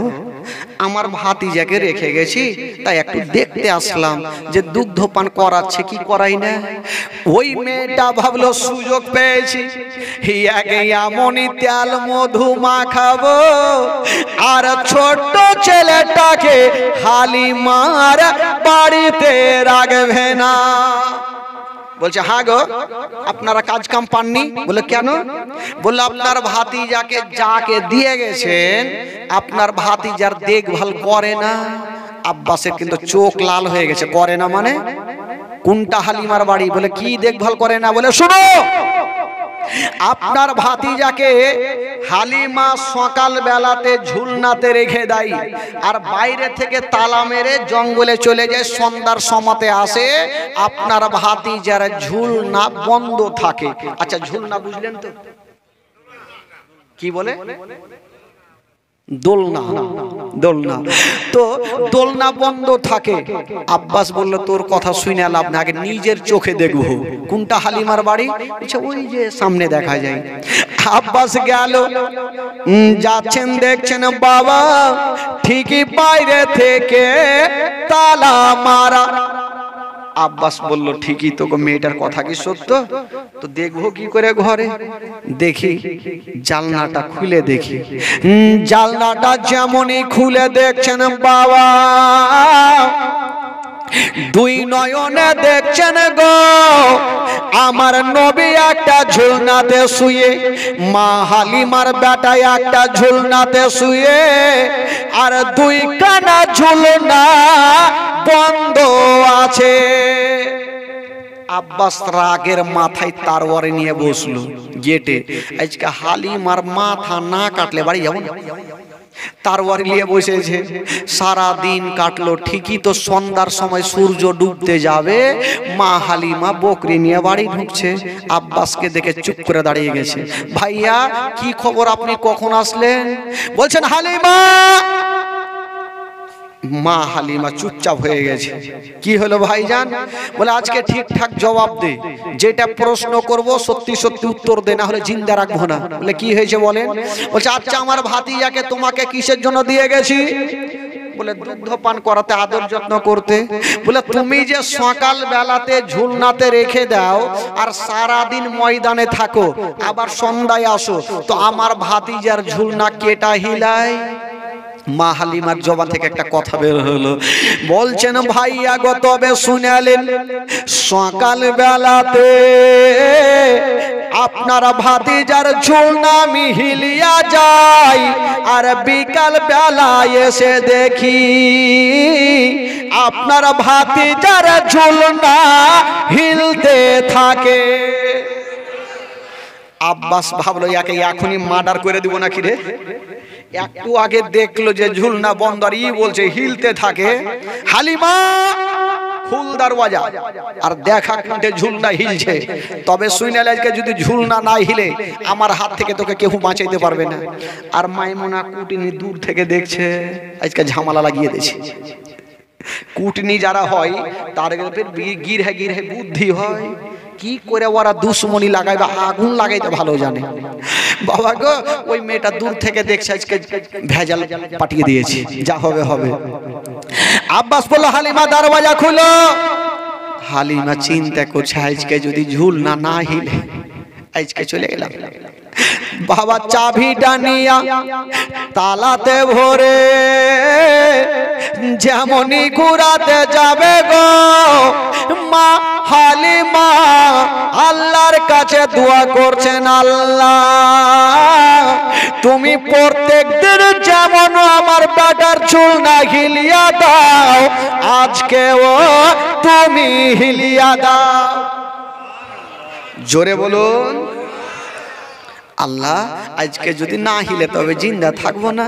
আমার ভাতিজাকে রেখে গেছি, তাই একটু দেখতে আসলাম যে দুগ্ধপান করাচ্ছে কি করাই না। ওই মেয়েটা ভাবলো সুযোগ পেয়েছি, এমনই তেল মধু মাখাবো আর ছোট্ট ছেলেটাকে হালিমার বাড়িতে রাখবে না। বলছে হ্যাঁ গো, আপনারা কাজ কাম পাননি? বলে কেন? বললো আপনার ভাতিজাকে যাকে দিয়ে গেছেন আপনার ভাতিজার দেখভাল করে না। আব্বাসের কিন্তু চোখ লাল হয়ে গেছে। করে না মানে কোনটা হালিমার বাড়ি? বলে কি দেখভাল করে না? বলে শুনো, আপনার ভাতিজাকে হালিমা সকাল বেলাতে ঝুলনাতে রেখে দেয় আর বাইরে থেকে তালা মেরে জঙ্গলে চলে যায়, সন্ধ্যার সময়তে আসে, আপনার ভাতিজার ঝুলনা বন্ধ থাকে। আচ্ছা ঝুলনা বুঝলেন তো কি বলে? দোলনা। দোলনা তো দোলনা বন্ধ থাকে। আব্বাস বলল তোর কথা শুনে লাভ না, আগে নিজের চোখে দেখবো কোনটা হালিমার বাড়ি। আচ্ছা ওই যে সামনে দেখা যায়। আব্বাস গেল, যাচ্ছেন দেখছেন বাবা ঠিকই বাইরে থেকে তালা মারা। আব্বাস বলল ঠিকই তো, মেয়েটার কথা কি সত্য? তো দেখবো কি করে ঘরে? দেখি জানলাটা খুলে দেখি। জানলাটা যেমনই খুলে দেখছেন বাবা দুই নয়নে দেখছেন গো আমার নবী একটা ঝুলনাতে শুয়ে, মা হালিমার বেটা একটা ঝুলনাতে শুয়ে, আর দুই কানা ঝুলনা বন্ধ আছে। আব্বাস রাগের মাথায় তারওয়ারে নিয়ে বসলো গেটে। আজকে হালিমার মাথা না কাটলে বাড়ি যাবো না। তারওয়ারি নিয়ে বসেছে, সারা দিন কাটলো। ঠিকই তো সন্ধ্যার সময় সূর্য ডুবতে যাবে, মা হালিমা বকরি নিয়ে বাড়ি ঢুকছে। আব্বাসকে দেখে চুপ করে দাঁড়িয়ে গেছে। ভাইয়া কি খবর, আপনি কখন আসলেন? বলছেন হালিমা। মা হালিমা চুপচাপ হয়ে গেছে। কি হলো ভাইজান? বলে আজকে ঠিকঠাক জবাব দে, যেটা প্রশ্ন করব সত্যি সত্যি উত্তর দে, না হলে জিন্দা রাখবো না। বলে কি হয়েছে বলেন? বলছে আচ্ছা আমার ভাতিজাকে তোমাকে কিসের জন্য দিয়ে গেছি? বলে দুগ্ধপান করাতে, আদর যত্ন করতে। বলে তুমি যে সকাল বেলাতে ঝুলনাতে রেখে দাও আর সারা দিন ময়দানে থাকো, আবার সন্ধ্যায় আসো, তো আমার ভাতিজার ঝুলনা কেটা হিলায়? মা হালিমার জবান থেকে একটা কথা বের হলো। বলছেন ভাইয়া গো তবে শুনালেন, সকাল বেলাতে আপনারা ভাতিজার ঝুলনা মিহিলিয়া যায় আর বিকাল বেলায় এসে দেখি আপনার ভাতিজার ঝুলনা হিলতে থাকে। আব্বাস ভাবলো একে এখনই মার্ডার করে দিব নাকি রে। একটু আগে দেখলো যে ঝুলনা বন্ধ, আর ই বলছে হিলতে থাকে। হালিমা খুল দরওয়াজা, আর দেখা কাঁটে ঝুলনা হিলছে। তবে শুনালে আজকে যদি ঝুলনা না হিলে আমার হাত থেকে তোকে কেউ বাঁচাইতে পারবে না। আর মাইমুনা কুটনি দূর থেকে দেখছে, আজকে ঝামেলা লাগিয়ে দিয়েছে। কুটনি যারা হয় তার গিরহে গিরহে বুদ্ধি হয়, কি করে ওরা দুশ্মনী লাগাইবে, আগুন লাগাইতে ভালো জানে। বাবা গো ওই মেয়েটা দূর থেকে দেখছে, আজকে ভেজাল পাঠিয়ে দিয়েছি, যা হবে হবে। আব্বাস বলল হালিমা দরওয়াজা খুলো। হালিমা চিন্তা করছে আজকে যদি ঝুলনা না হিলে আজকে চলে গেলাম। বাবা চাবিটা নিয়া তালাতে ভরে যেমনই ঘুরাতে যাবে গো মা হালিমা আল্লাহর কাছে দোয়া করছেন, আল্লাহ তুমি প্রত্যেক দিন যেমন আমার বেটার ঝুলনা হিলিয়া দাও, আজকেও তুমি হিলিয়া দাও। জোরে বলুন আল্লাহ আজকে যদি না হিলে তবে জিন্দা থাকবো না।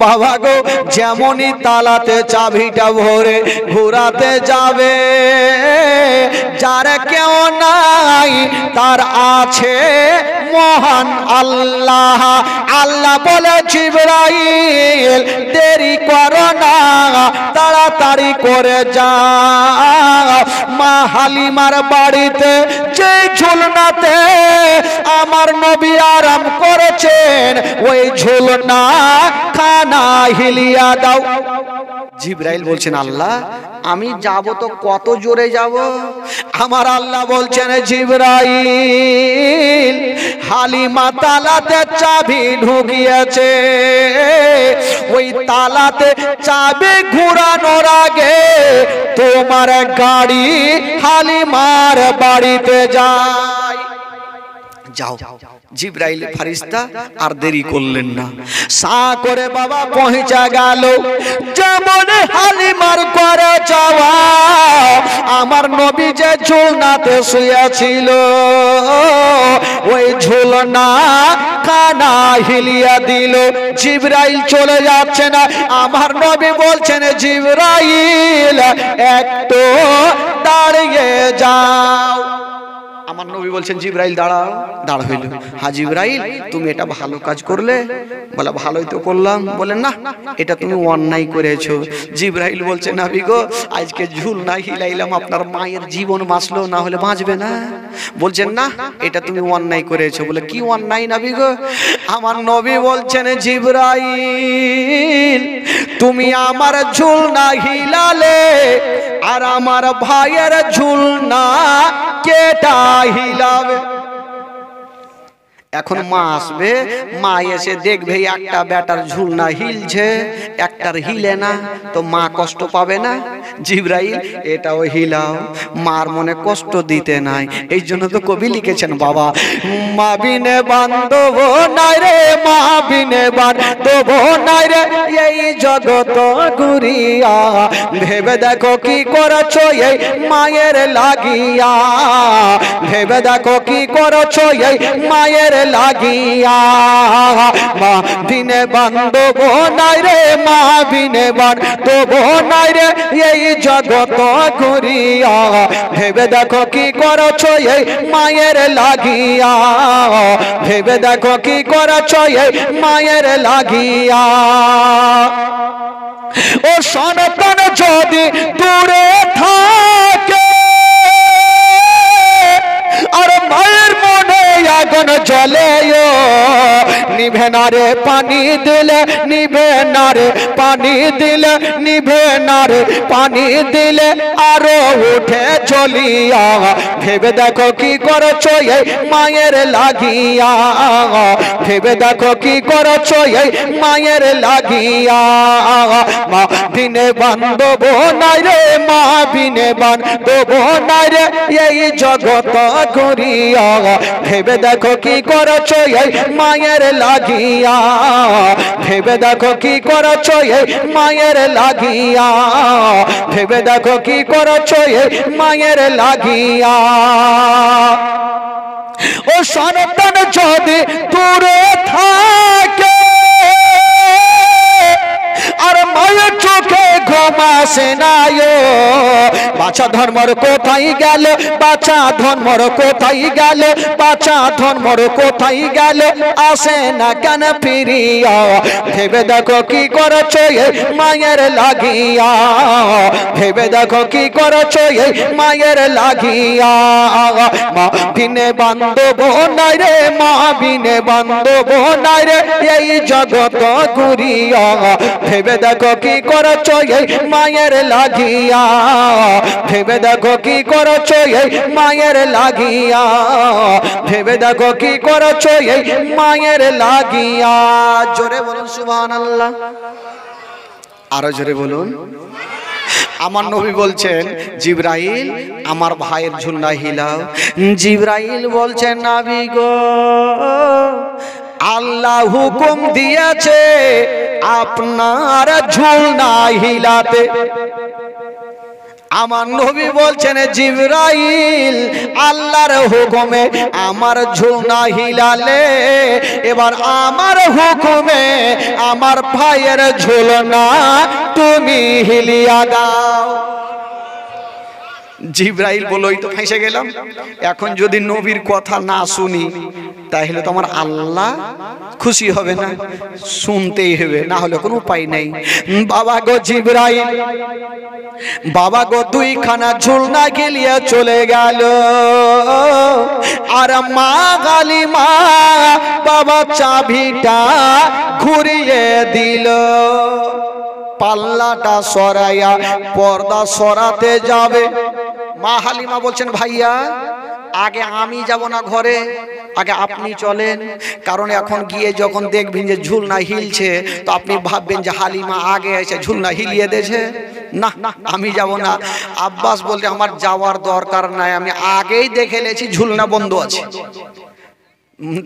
বাবা গো যেমনই তালাতে চাবিটা ভরে ঘোরাতে যাবে, যার কেউ নাই তার আছে মহান আল্লাহ। আল্লাহ বলে জিবরাইল দেরি করো না, তাড়াতাড়ি করে যাও। মা হালিমার বাড়িতে যে ঝুলনাতে আমার নবী আরাম করেছেন ওই ঝুলনা খানা হিলিয়া দাও। জিবরাইল বলছেন আল্লাহ আমি যাব তো কত জোরে যাব? আমার আল্লাহ বলছেন জিবরাইল হালিমা তালাতে চাবি ঢুকিয়েছে, ওই তালাতে চাবি ঘুরানোর আগে তোমার গাড়ি হালিমার বাড়িতে যায়। যাও। জিবরাইল ফারিস্তা আর দেরি করলেন না, সা করে বাবা পৌঁছা গেল। যেমন হালিমার করে যাওয়া আমার নবী যে ঝুলনাতে শুয়েছিল ওই ঝুলনা কানা হিলিয়া দিল। জিবরাইল চলে যাচ্ছে না, আমার নবী বলছেন জিবরাইল একটু দাঁড়িয়ে যাও। আমার নবী বলছেন জিবরাইল দাঁড়াও। দাঁড় হইল। হ্যাঁ জিবরাইল তুমি এটা ভালো কাজ করলে? বলে ভালোই তো করলাম। বলেন না এটা তুমি অন্যায় করেছো। জিবরাইল বলছে নবী গো আজকে ঝুল না হিলাইলাম আপনার মায়ের জীবন বাঁচলো, না হলে বাঁচবে না। বলছেন না এটা তুমি অন্যায় করেছো। বলে কি অন্যায় নবী গো? আমার নবী বলছেন জিবরাইল তুমি আমার ঝুল না হিলালে আর আমার ভাইয়ের ঝুল না কেটা হিলাবে। এখন মা আসবে, মা এসে দেখবে একটা বেটার ঝুলনা হিলছে একটার হিলে না, তো মা কষ্ট পাবে না? জিবরাইল এটাও হিলাও, মার মনে কষ্ট দিতে নাই। এই জন্য তো কবি লিখেছেন বাবা মা বিনে বান্ধব নাই রে, মা বিনে বান্ধব নাই রে এই জগত ঘুরিয়া। ভেবে দেখো কি করেছো এই মায়ের লাগিয়া, ভেবে দেখো কি করেছো এই মায়ের লাগিয়া। মা বিনে বান্ধব নাই রে, মা বিনে বান্ধব নাই রে এই জগত ঘুরিয়া। ভেবে দেখো কি করেছো এই মায়ের লাগিয়া, ভেবে দেখো কি করেছো এই মায়ের লাগিয়া। ও সনাতন যদি দূরে থাকে আর মায়ের মনে আগুন জ্বলে নিভে না রে পানি দিলে, নিভে না রে পানি দিলে, নিভে না রে পানি দিলে আরো উঠে জ্বলিয়া। ভেবে দেখো কি করেছো এই মায়ের লাগিয়া, ভেবে দেখো কি করেছো এই মায়ের লাগিয়া। মা বিনে বান্ধব নাই রে, মা বিনে বান্ধব নাই রে এই জগত ঘুরিয়া। ভেবে দেখো কি করেছো এই মায়ের লাগিয়া, ভেবে দেখো কি করেছো এই মায়ের লাগিয়া, ভেবে দেখো কি করেছো এই মায়ের লাগিয়া। ও সন্তান যদি দূরে থাকে আর মায়ের চোখে ঘুম আসে না, বাছা ধর্মর কোথায় গেল, বাছা ধর্মর কোথায় গেল, বাছা ধর্মর কোথায় গেল আসে না কেন ফিরিয়া। ভেবে দেখো কি করেছো এই মায়ের লাগিয়া, ভেবে দেখো কি করেছো এই মায়ের লাগিয়া। মা বিনে বান্ধব নাই রে, মা বিনে বান্ধব নাই রে এই জগত ঘুরিয়া। ভেবে দেখো কি করেছো এই মায়ের লাগিয়া, ভেবে দেখো কি করেছো এই মায়ের লাগিয়া, ভেবে দেখো কি করেছো এই মায়ের লাগিয়া। জোরে বলুন সুবহানাল্লাহ, আরো জোরে বলুন। আমার নবী বলছেন জিবরাইল আমার ভাইয়ের ঝুলনা হিলাও। জিবরাইল বলছেন নবী গো আল্লাহ হুকুম দিয়েছে আপনার ঝুলনা হিলাতে। আমার নবী বলছেন জিবরাইল আল্লাহর হুকুমে আমার ঝুলনা হিলালে, এবার আমার হুকুমে আমার ভাইয়ের ঝুলনা তুমি হিলিয়া দাও। জিবরাইল বলল ওই তো ফেঁসে গেলাম, এখন যদি নবীর কথা না শুনি তাহলে তো আমার আল্লাহ খুশি হবে না, শুনতেই হবে, না হলে কোনো উপায় নেই। বাবা গো জিবরাইল, বাবা গো দুইখানা ঝুলনা গেলিয়ে চলে গেল, আর মা হালিমা বাবা চাবিটা ঘুরিয়ে দিল। পাল্লাটা সরাইয়া পর্দা সরাতে যাবে, মা হালিমা বলছেন ভাইয়া আগে আমি যাব না ঘরে, আগে আপনি চলেন, কারণ এখন গিয়ে যখন দেখবেন যে ঝুলনা হিলছে তো আপনি ভাববেন যে হালিমা আগে এসে ঝুলনা হিলিয়ে দিয়েছে। না আমি যাব না। আব্বাস বলতে আমার যাওয়ার দরকার নাই, আমি আগেই দেখে নিয়েছি ঝুলনা বন্ধ আছে।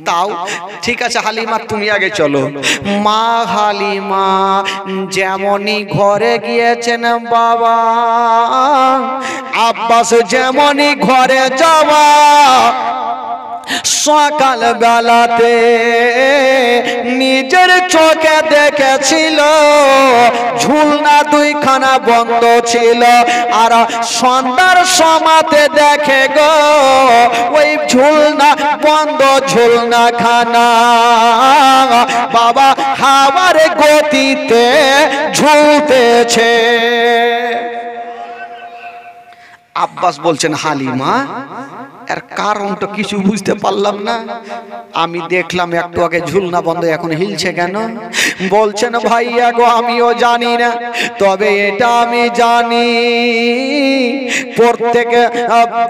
তাও ঠিক আছে হালিমা তুমি আগে চলো। মা হালিমা যেমনই ঘরে গিয়েছেন বাবা, আব্বাস যেমনই ঘরে যাওয়া, সকাল বেলাতে নিজের চোখে দেখেছিল ঝুলনা দুইখানা বন্ধ ছিল, আর সন্ধ্যার সমাতে দেখে গো ওই ঝুলনা বন্ধ ঝুলনা খানা বাবা হাওয়ার গতিতে ঝুলতেছে। আব্বাস বলছেন হালিমা এর কারণটা কিছু বুঝতে পারলাম না, আমি দেখলাম একটু আগে ঝুলনা বন্ধ, এখন হিলছে কেন? বলছেন ভাইয়া গো আমিও জানি না, তবে এটা আমি জানি প্রত্যেক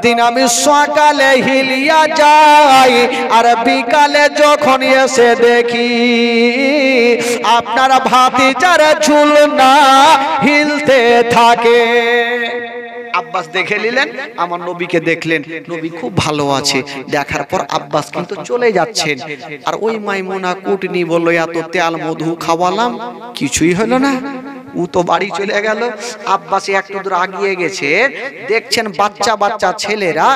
দিন আমি সকালে হিলিয়া যাই আর বিকালে যখন এসে দেখি আপনার ভাতিজার ঝুলনা হিলতে থাকে। আব্বাস দেখে নিলেন, আমার নবীকে দেখলেন, নবী খুব ভালো আছে। দেখার পর আব্বাস কিন্তু চলে যাচ্ছেন, আর ওই মাইমুনা কুটনি বললো এত তেল মধু খাওয়ালাম কিছুই হলো না, ও তো বাড়ি চলে গেল। আব্বাস একটু দূর আগিয়ে গেছে, দেখছেন বাচ্চা বাচ্চা ছেলেরা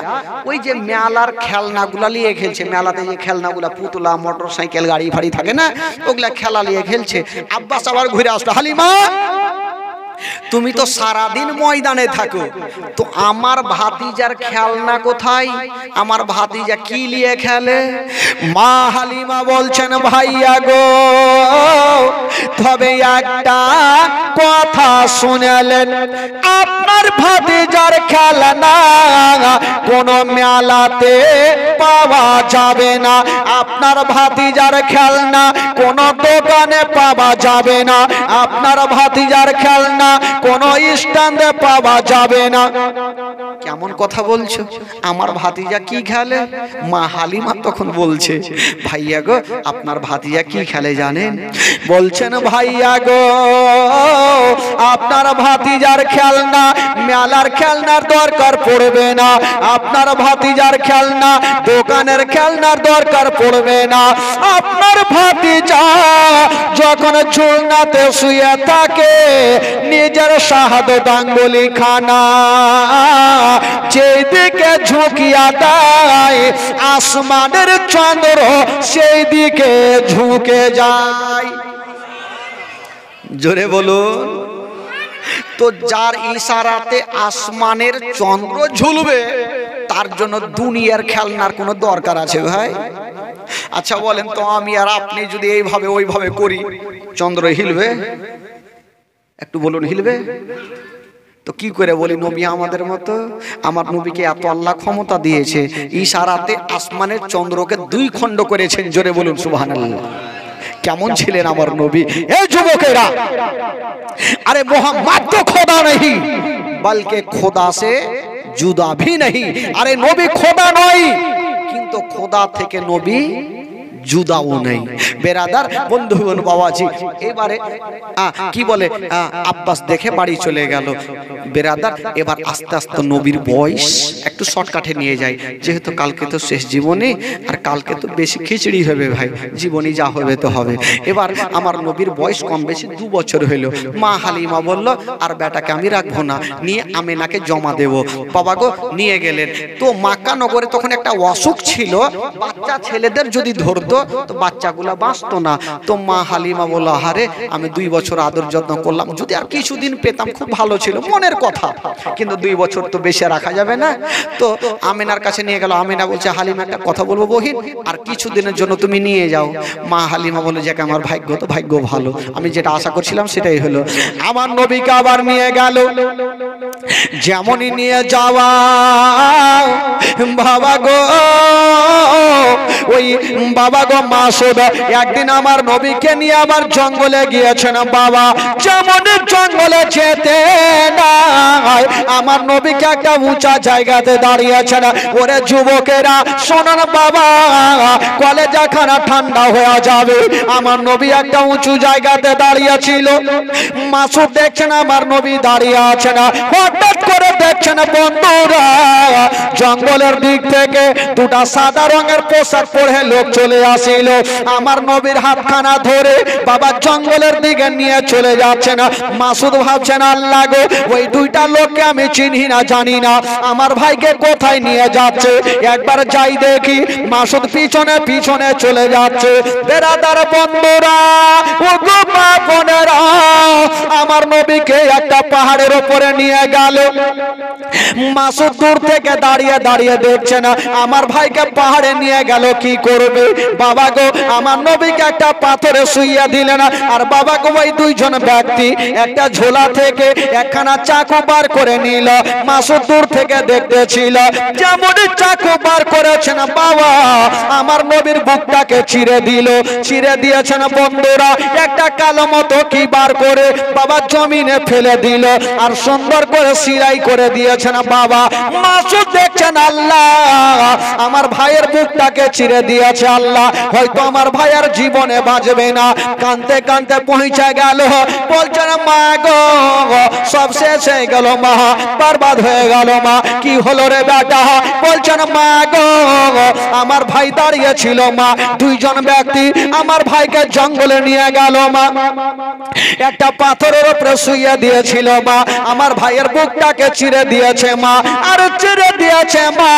ওই যে মেলার খেলনাগুলা নিয়ে খেলছে, মেলাতে যে খেলনাগুলা পুতলা মোটর সাইকেল গাড়ি ফাড়ি থাকে না, ওগুলা খেলা নিয়ে খেলছে। আব্বাস আবার ঘুরে আসলো, হালিমা তুমি তো সারাদিন ময়দানে থাকো, তো আমার ভাতিজার খেলনা কোথায়? আমার ভাতিজা কি নিয়ে খেলে? মা হালিমা বলছেন ভাইয়া গো তবে একটা কথা শুনেলেন, আপনার ভাতিজার খেলনা কোন মেলাতে পাওয়া যাবে না, আপনার ভাতিজার খেলনা কোন দোকানে পাওয়া যাবে না, আপনার ভাতিজার খেলনা কোন স্ট্যান্ডে পাওয়া যাবে না। কেমন কথা বলছো? আমার ভাতিজা কি খেলে? মা হালিমা তখন বলছে ভাইয়া গো আপনার ভাতিজা কি খেলে জানেন? বলছেন ভাইয়া গো আপনার ভাতিজার খেলনা মেলার খেলনার দরকার পড়বে না, আপনার ভাতিজার খেলনা দোকানের খেলনার দরকার পড়বে না, আপনার ভাতিজা যখন ঝুলনাতে শুয়ে থাকে নিজের শাহাদত আঙ্গুলি খানা যেদিকে ঝুঁকিয়া দেয় আসমানের চন্দ্র সেই দিকে ঝুঁকে যায়। জোরে বলুন। তো যার ইশারাতে আসমানের চন্দ্র ঝুলবে তার জন্য দুনিয়ার খেলনার কোনো দরকার আছে ভাই? আচ্ছা বলেন তো আমি আর আপনি যদি এইভাবে ওইভাবে করি চন্দ্র হিলবে? একটু বলুন হিলবে? তো কি করে বলি নবী আমাদের মতো? আমার নবীকে এত আল্লাহ ক্ষমতা দিয়েছে, ইশারাতে আসমানের চন্দ্রকে দুই খণ্ড করেছেন। জোরে বলুন সুবহানাল্লাহ। কেমন ছিলেন আমার নবী? এই যুবকেরা, अरे मोहम्मद तो खुदा नहीं बल्कि खुदा से जुदा भी नहीं। अरे नबी खुदा नहीं কিন্তু খোদা থেকে নবী जुदाও নেই। বেরাদার বন্ধুগণ বাবাজি, এবারে কি বলে আব্বাস দেখে বাড়ি চলে গেল। বেরাদার এবার আস্তে আস্তে নবীর বয়স একটু শর্টকাটে নিয়ে যায়, যেহেতু কালকে তো শেষ জীবনী আর কালকে তো বেশি খিচড়ি হবে ভাই, জীবনী যা হবে তো হবে। এবার আমার নবীর বয়স কম বেশি 2 বছর হইল। মা হালিমা বলল আর বেটাকে আমি রাখবো না, নিয়ে আমেনাকে জমা দেব। বাবা গো নিয়ে গেলেন। তো মক্কা নগরে তখন একটা অসুখ ছিল, বাচ্চা ছেলেদের যদি ধরতো হতো তো বাচ্চাগুলা বাঁচতো না। তো মা হালিমা বলল, আরে আমি 2 বছর আদর যত্ন করলাম, যদি আর কিছুদিন পেতাম খুব ভালো ছিল, মনের কথা, কিন্তু 2 বছর তো বেশি রাখা যাবে না। তো আমিনার কাছে নিয়ে গেল। আমিনা বলছে, হালিমা একটা কথা বলবো বহিন, আর কিছুদিনের জন্য তুমি নিয়ে যাও। মা হালিমা বলে, যে আমার ভাগ্য তো ভাগ্য ভালো, আমি যেটা আশা করছিলাম সেটাই হলো। আমার নবীকে আবার নিয়ে গেল। যেমনই নিয়ে যাওয়া বাবা গো, ওই বাবা গো মাসুদ একদিন আমার নবীকে নিয়ে আবার জঙ্গলে গিয়েছেন। বাবা যেমন জঙ্গলে যেতে নাই, আমার নবীকে একটা উঁচা জায়গাতে দাঁড়িয়েছেন। ওরে যুবকেরা শোনেন বাবা, কলেজাখানা ঠান্ডা হয়ে যাবে। আমার নবী একটা উঁচু জায়গাতে দাঁড়িয়েছিল। মাসুদ দেখছেন আমার নবী দাঁড়িয়ে আছেন, হঠাৎ করে দেখছেন বন্ধুরা জঙ্গলের দিক থেকে দুটা সাদা রঙের পোশাক পরে লোক চলে আসিল। আমার নবীর হাতখানা ধরে বাবা জঙ্গলের দিকে নিয়ে চলে যাচ্ছেন। মাসুদ ভাবছেন, আল্লাহ গো, ওই দুইটা লোককে আমি চিনি না, জানি না, আমার ভাইকে কোথায় নিয়ে যাচ্ছে, একবার যাই দেখি। মাসুদ পিছনে পিছনে চলে যাচ্ছে। বেরাদার বন্ধুরা, ও গো মা বোনেরা, আমার নবীকে একটা পাহাড়ের উপরে নিয়ে গেল। মাসুদ দূর থেকে দাঁড়িয়ে দাঁড়িয়ে দেখছেন আমার ভাইকে পাহাড়ে নিয়ে গেল, কি করবে। বাবা গো, আমার নবীকে একটা পাথরে শুইয়ে দিলেন। আর বাবা গো, ওই দুইজন ব্যক্তি একটা ঝোলা থেকে একখানা চাকু বার করে নিল। মাসুদ দূর থেকে দেখতেছিল, যেমন চাকু বার করেছেন বাবা আমার নবীর বুকটাকে চিরে দিল। চিরে দিয়েছেন বন্ধুরা, একটা কালো মতো কি বার করে বাবা জমিনে ফেলে দিল, আর সুন্দর করে সিলাই করে দিয়েছেন। বাবা মাসুদ দেখছেন, আল্লাহ আমার ভাইয়ের বুকটাকে চিরে দিয়েছে, আল্লাহ হয়তো আমার ভাইয়ের জীবনে বাঁচবে না। কানতে কানতে পৌঁছে গেল, বলছেন মা গো, সব শেষ হয়ে গেল মা, বরবাদ হয়ে গেল মা। কি হলো রে বেটা? বলছেন মা গো, আমার ভাই দাঁড়িয়ে ছিল মা, দুইজন ব্যক্তি আমার ভাইকে জঙ্গলে নিয়ে গেল মা, একটা পাথরের উপরে শুইয়ে দিয়েছিল মা, আমার ভাইয়ের বুকটাকে চিরে দিয়েছে মা, আর চিরে দিয়েছে মা।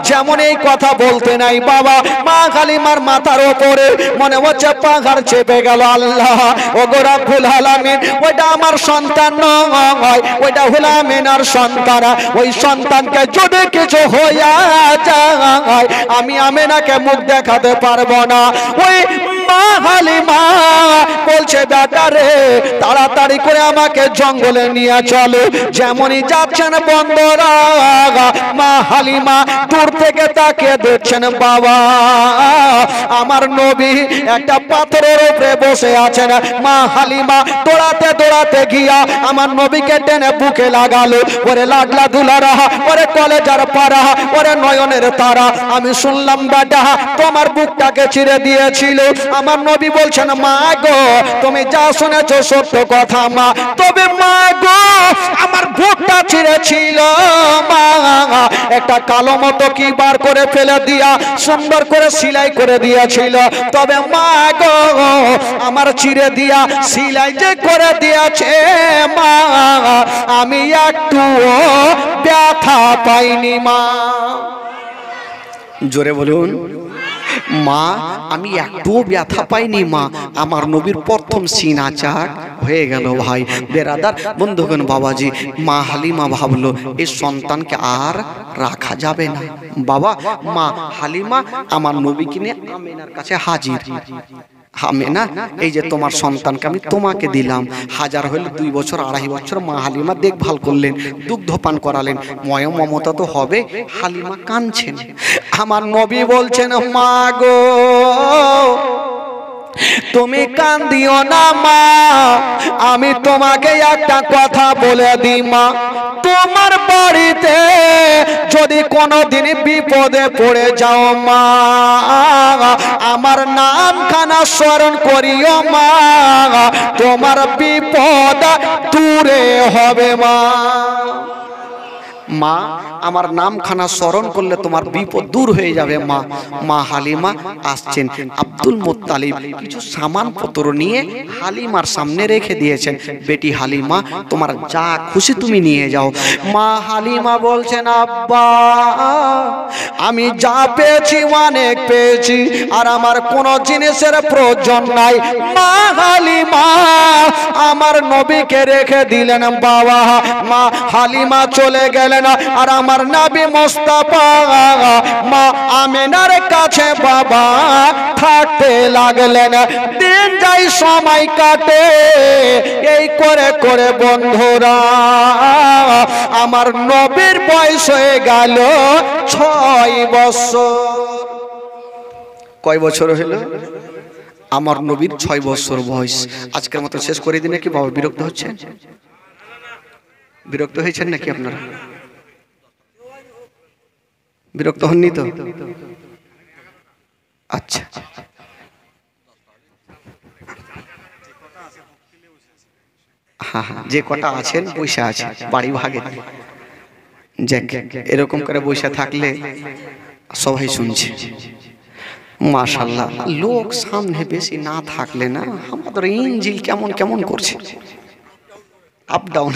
যেমন এই কথা বলতে নাই বাবা, মা হালিমার মাথার উপরে মনে হচ্ছে পাহাড় চেপে গেল। আল্লাহ ও গো রব্বুল আলামিন, ওইটা আমার সন্তান নয়, ওইটা হলো আমিনার সন্তান। ওই সন্তানকে যদি কিছু হইয়া যায়, আমি আমিনাকে মুখ দেখাতে পারবো না। ওই মা হালিমা বলছে, বেটা রে, তাড়াতাড়ি করে আমাকে জঙ্গলে নিয়ে চলো। যেমনই যাচ্ছেন বন্ধুরা, মা হালিমা দূর থেকে তাকিয়ে দেখছেন বাবা আমার নবী একটা পাথরের উপরে বসে আছেন। মা হালিমা দৌড়াতে দৌড়াতে গিয়া আমার নবীকে টেনে বুকে লাগালো। ওরে লাডলা দুলারা, ওরে কলেজার পাড়া, ওরে নয়নের তারা, আমি শুনলাম বেটা তোমার বুকটাকে চিরে দিয়েছিল। আমার নবী বলছেন, মা গো, তুমি যা শুনেছো সত্য কথা মা, তবে মা গো, আমার বুকটা ছিঁড়েছিল মা, একটা কালো মতো কি বার করে ফেলে দিয়া সুন্দর করে সেলাই করে দিয়েছিল। তবে মা গো, আমার চিরে দিয়া সেলাই যে করে দিয়েছে মা, আমি একটুও ব্যথা পাইনি মা। জোরে বলুন, মা আমি একটুও ব্যথা পাইনি মা। আমার নবীর প্রথম সিনাচার হয়ে গেল। ভাই বেরাদার বন্ধুগণ, বাবাজি, মা হালিমা ভাবলো এই সন্তানকে আর রাখা যাবে না। বাবা মা হালিমা আমার নবীকে নিয়ে আমিনার কাছে হাজির। আমিনা, এই যে তোমার সন্তানকে আমি তোমাকে দিলাম। হাজার হইলে 2 বছর 2.5 বছর মা হালিমা দেখভাল করলেন, দুগ্ধ পান করালেন, ময়া মমতা তো হবে। হালিমা কাঁদছেন। আমার নবী বলছেন, মা গো, তুমি কান্দিও না মা, আমি তোমাকে একটা কথা বলে দিই মা, তোমার বাড়িতে যদি কোনোদিন বিপদে পড়ে যাও মা, আমার নামখানা স্মরণ করিও মা, তোমার বিপদ দূরে হবে মা। মা আমার নামখানা স্মরণ করলে তোমার বিপদ দূর হয়ে যাবে মা। মা হালিমা আসছেন। আব্দুল মুত্তালিব কিছু সামানপত্র নিয়ে হালিমার সামনে রেখে দিয়েছেন। বেটি হালিমা তোমার যা খুশি তুমি নিয়ে যাও। মা হালিমা বলছেন আব্বা আমি যা পেয়েছি অনেক পেয়েছি, আর আমার কোনো জিনিসের প্রয়োজন নাই। মা হালিমা আমার নবীকে রেখে দিলেন বাবা। মা হালিমা চলে গেলেন, আর আমার নবী মুস্তাফা মা আমেনার কাছে বাবা থাকতে লাগলেন। দিন যাই সময় কাটে, এই করে করে বন্ধুরা আমার নবীর বয়স হয়ে গেল 6 বছর। কয় বছর হলো? আমার নবীর 6 বছর বয়স। আজকের মতো শেষ করে দিন নাকি বাবা? বিরক্ত হচ্ছেন? বিরক্ত হয়েছেন নাকি আপনারা? বিরক্ত হননি তো? আচ্ছা, হ্যাঁ হ্যাঁ, যে কটা আছেন পয়সা আছে বাড়ি ভাগে, এরকম করে বসে থাকলে সবাই শুনছে। মাশাআল্লাহ, লোক সামনে বেশি না থাকলে না আমাদের ইঞ্জিল কেমন কেমন করছে, আপ ডাউন।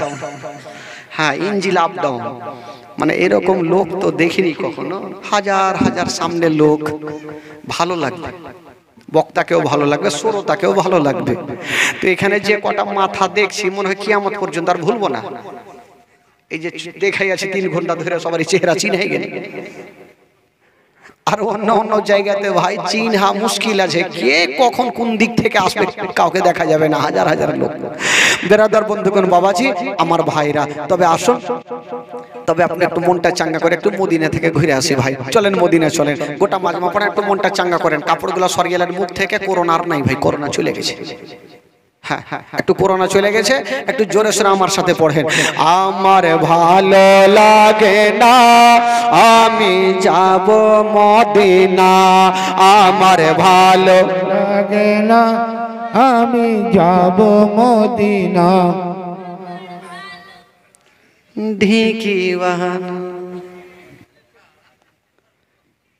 হ্যাঁ, ইঞ্জিল আপ ডাউন, মানে এরকম লোক তো দেখিনি কখনো। হাজার হাজার সামনে লোক, ভালো লাগবে, বক্তাকেও ভালো লাগবে, শ্রোতাকেও ভালো লাগবে। তো এখানে যে কটা মাথা দেখছি মনে হয় কিয়ামত পর্যন্ত আর ভুলবো না। এই যে দেখাই আছে 3 ঘন্টা ধরে সবারই চেহারা চিনে গেল। আর অন্য অন্য জায়গাতে ভাই চিনহা মুশকিল আছে, কে কখন কোন দিক থেকে আসবে কাউকে দেখা যাবে না। হাজার হাজার লোক। বেরাদার বন্ধুগণ, বাবাজি আমার ভাইরা, তবে আসুন, তবে আপনি একটু মনটা চাঙ্গা করে একটু মদিনা থেকে ঘুরে আসি ভাই। চলেন মদিনা চলেন, গোটা মাজমা পড়া একটু মনটা চাঙ্গা করেন। কাপড়গুলো সরিয়ে গেলেন মুখ থেকে। করোনা আর নাই ভাই, করোনা চলে গেছে। হ্যাঁ হ্যাঁ, একটু করোনা চলে গেছে। একটু জোরে সোরে আমার সাথে পড়েন। আমার ভালো লাগে না আমি যাব মদিনা, আমার ভালো লাগে না আমি যাব মদিনা। ঢেকি বাহানা।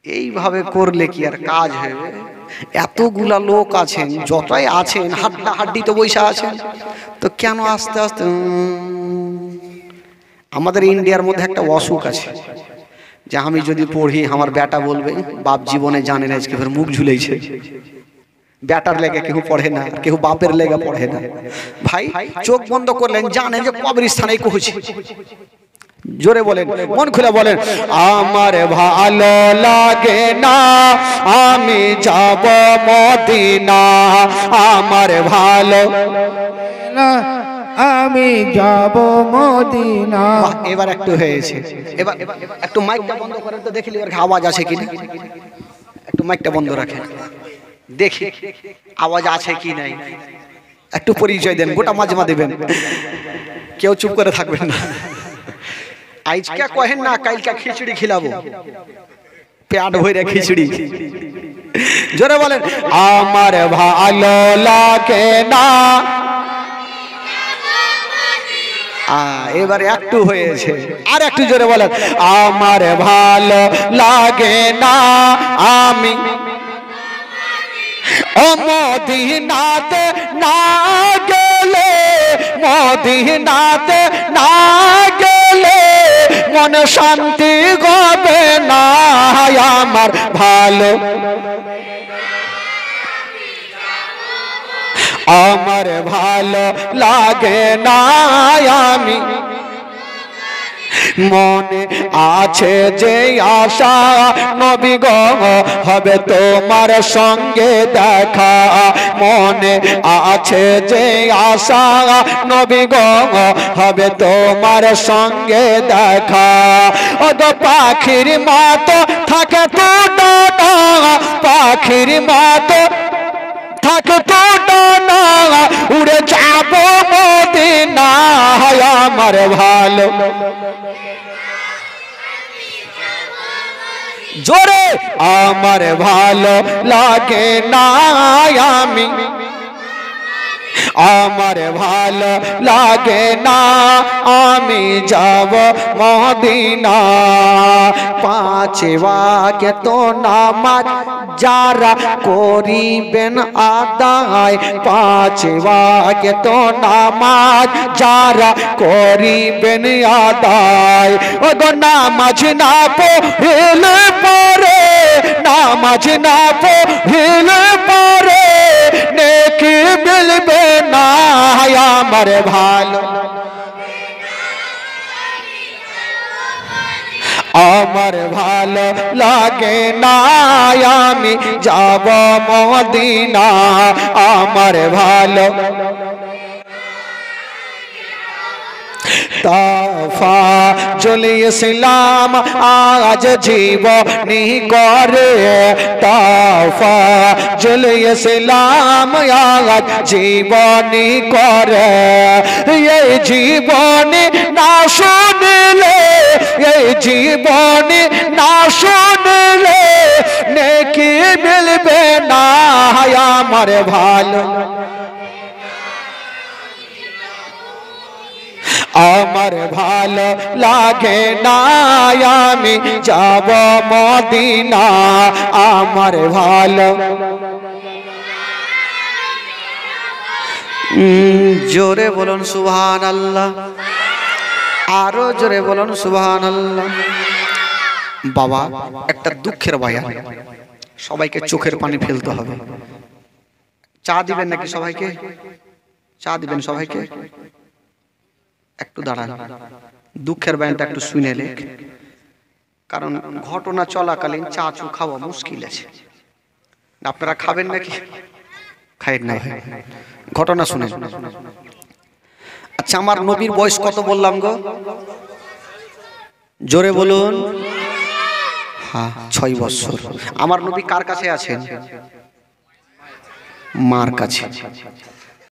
এইভাবে করলে কি আর কাজ হবে? এতগুলা লোক আছেন, যতই আছেন হাড্ডা হাড্ডি তো বৈশা আছেন, তো কেন আস্তে আস্তে? আমাদের ইন্ডিয়ার মধ্যে একটা অসুখ আছে যে আমি যদি পড়ি আমার বেটা বলবে বাপ জীবনে জানে না আজকে মুখ ঝুলেছে। বেটার লেগে কেউ পড়ে না, কেউ বাপের লেগে পড়ে না। ভাই চোখ বন্ধ করলেন, জানেন যে কবরস্থানে কইছে। জোরে বলেন, মন খুলে বলেন, আমার ভালো লাগে না আমি যাব মদিনা, আমার ভালো না আমি যাব মদিনা। এবার একটু হয়েছে। এবার একটু মাইকটা বন্ধ করেন তো, দেখলি এর আওয়াজ আছে কিনা। একটু মাইকটা বন্ধ রাখেন, দেখি আওয়াজ আছে কি নাই। একটু পরিচয় দেন, গোটা মাজমা দেবেন, কেউ চুপ করে থাকবেন না। আজকে কহেন না কালকে খিচুড়ি খিলাবো, পেট ভরে খিচুড়ি। জোরে বলেন, আমার ভালো লাগে না। এবারে একটু হয়েছে, আর একটু জোরে বলেন, আমার ভালো লাগে না আমি ও মদিনাতে না গেলে, মদিনাতে না গেলে মন শান্তি হবে না, আমার ভালো আমার ভালো লাগে না আমি মনে আছে যে আশা নবী গো হবে তোমার সঙ্গে দেখা, মনে আছে যে আশা নবী গো হবে তোমার সঙ্গে দেখা। ও তো পাখির মতো থাকে তো ডানা, পাখির মতো থাকে তো ডানা, উড়ে যাব মদিনা, আমার ভালো জোরে আমার ভালো লাগে না আমি আমার ভালো লাগে না আমি যাব মদিনা পাঁচ ওয়াক্ত নামাজ যারা করিবেন আদায় পাঁচ ওয়াক্ত নামাজ যারা করিবেন আদায় ও গো নামাজ না পড়লে পরে নামাজ না পড়লে পরে নেকি মিলবে না আমার ভালো আমার ভালো লাগে না আমি যাব মদিনা আমার ভালো তাফাজুল ইসলাম আজ জীবনী করে তাফাজুল ইসলাম আজ জীবনী করে এই জীবনী না শুনলে এই জীবনী না শুনলে নেকি মিলবে না আমার ভালো আমার ভালো লাগে না আমি যাব মদিনা আমার ভালো জোরে বলুন সুবহানাল্লাহ আরো জোরে বলুন সুবহানাল্লাহ বাবা একটা দুঃখের বয়ান সবাইকে চোখের পানি ফেলতে হবে চা দিবেন নাকি সবাইকে চা দিবেন সবাইকে একটু দাঁড়ান দুঃখের বয়ানটা একটু শুনে লেখ কারণ ঘটনা চলাকালীন চা চু খাওয়া মুশকিল আছে আপনারা খাবেন নাকি খাইন না ভাই ঘটনা শুনে আচ্ছা আমার নবীর বয়স কত বললাম গো জোরে বলুন হ্যাঁ 6 বছর আমার নবী কার কাছে আছেন মার কাছে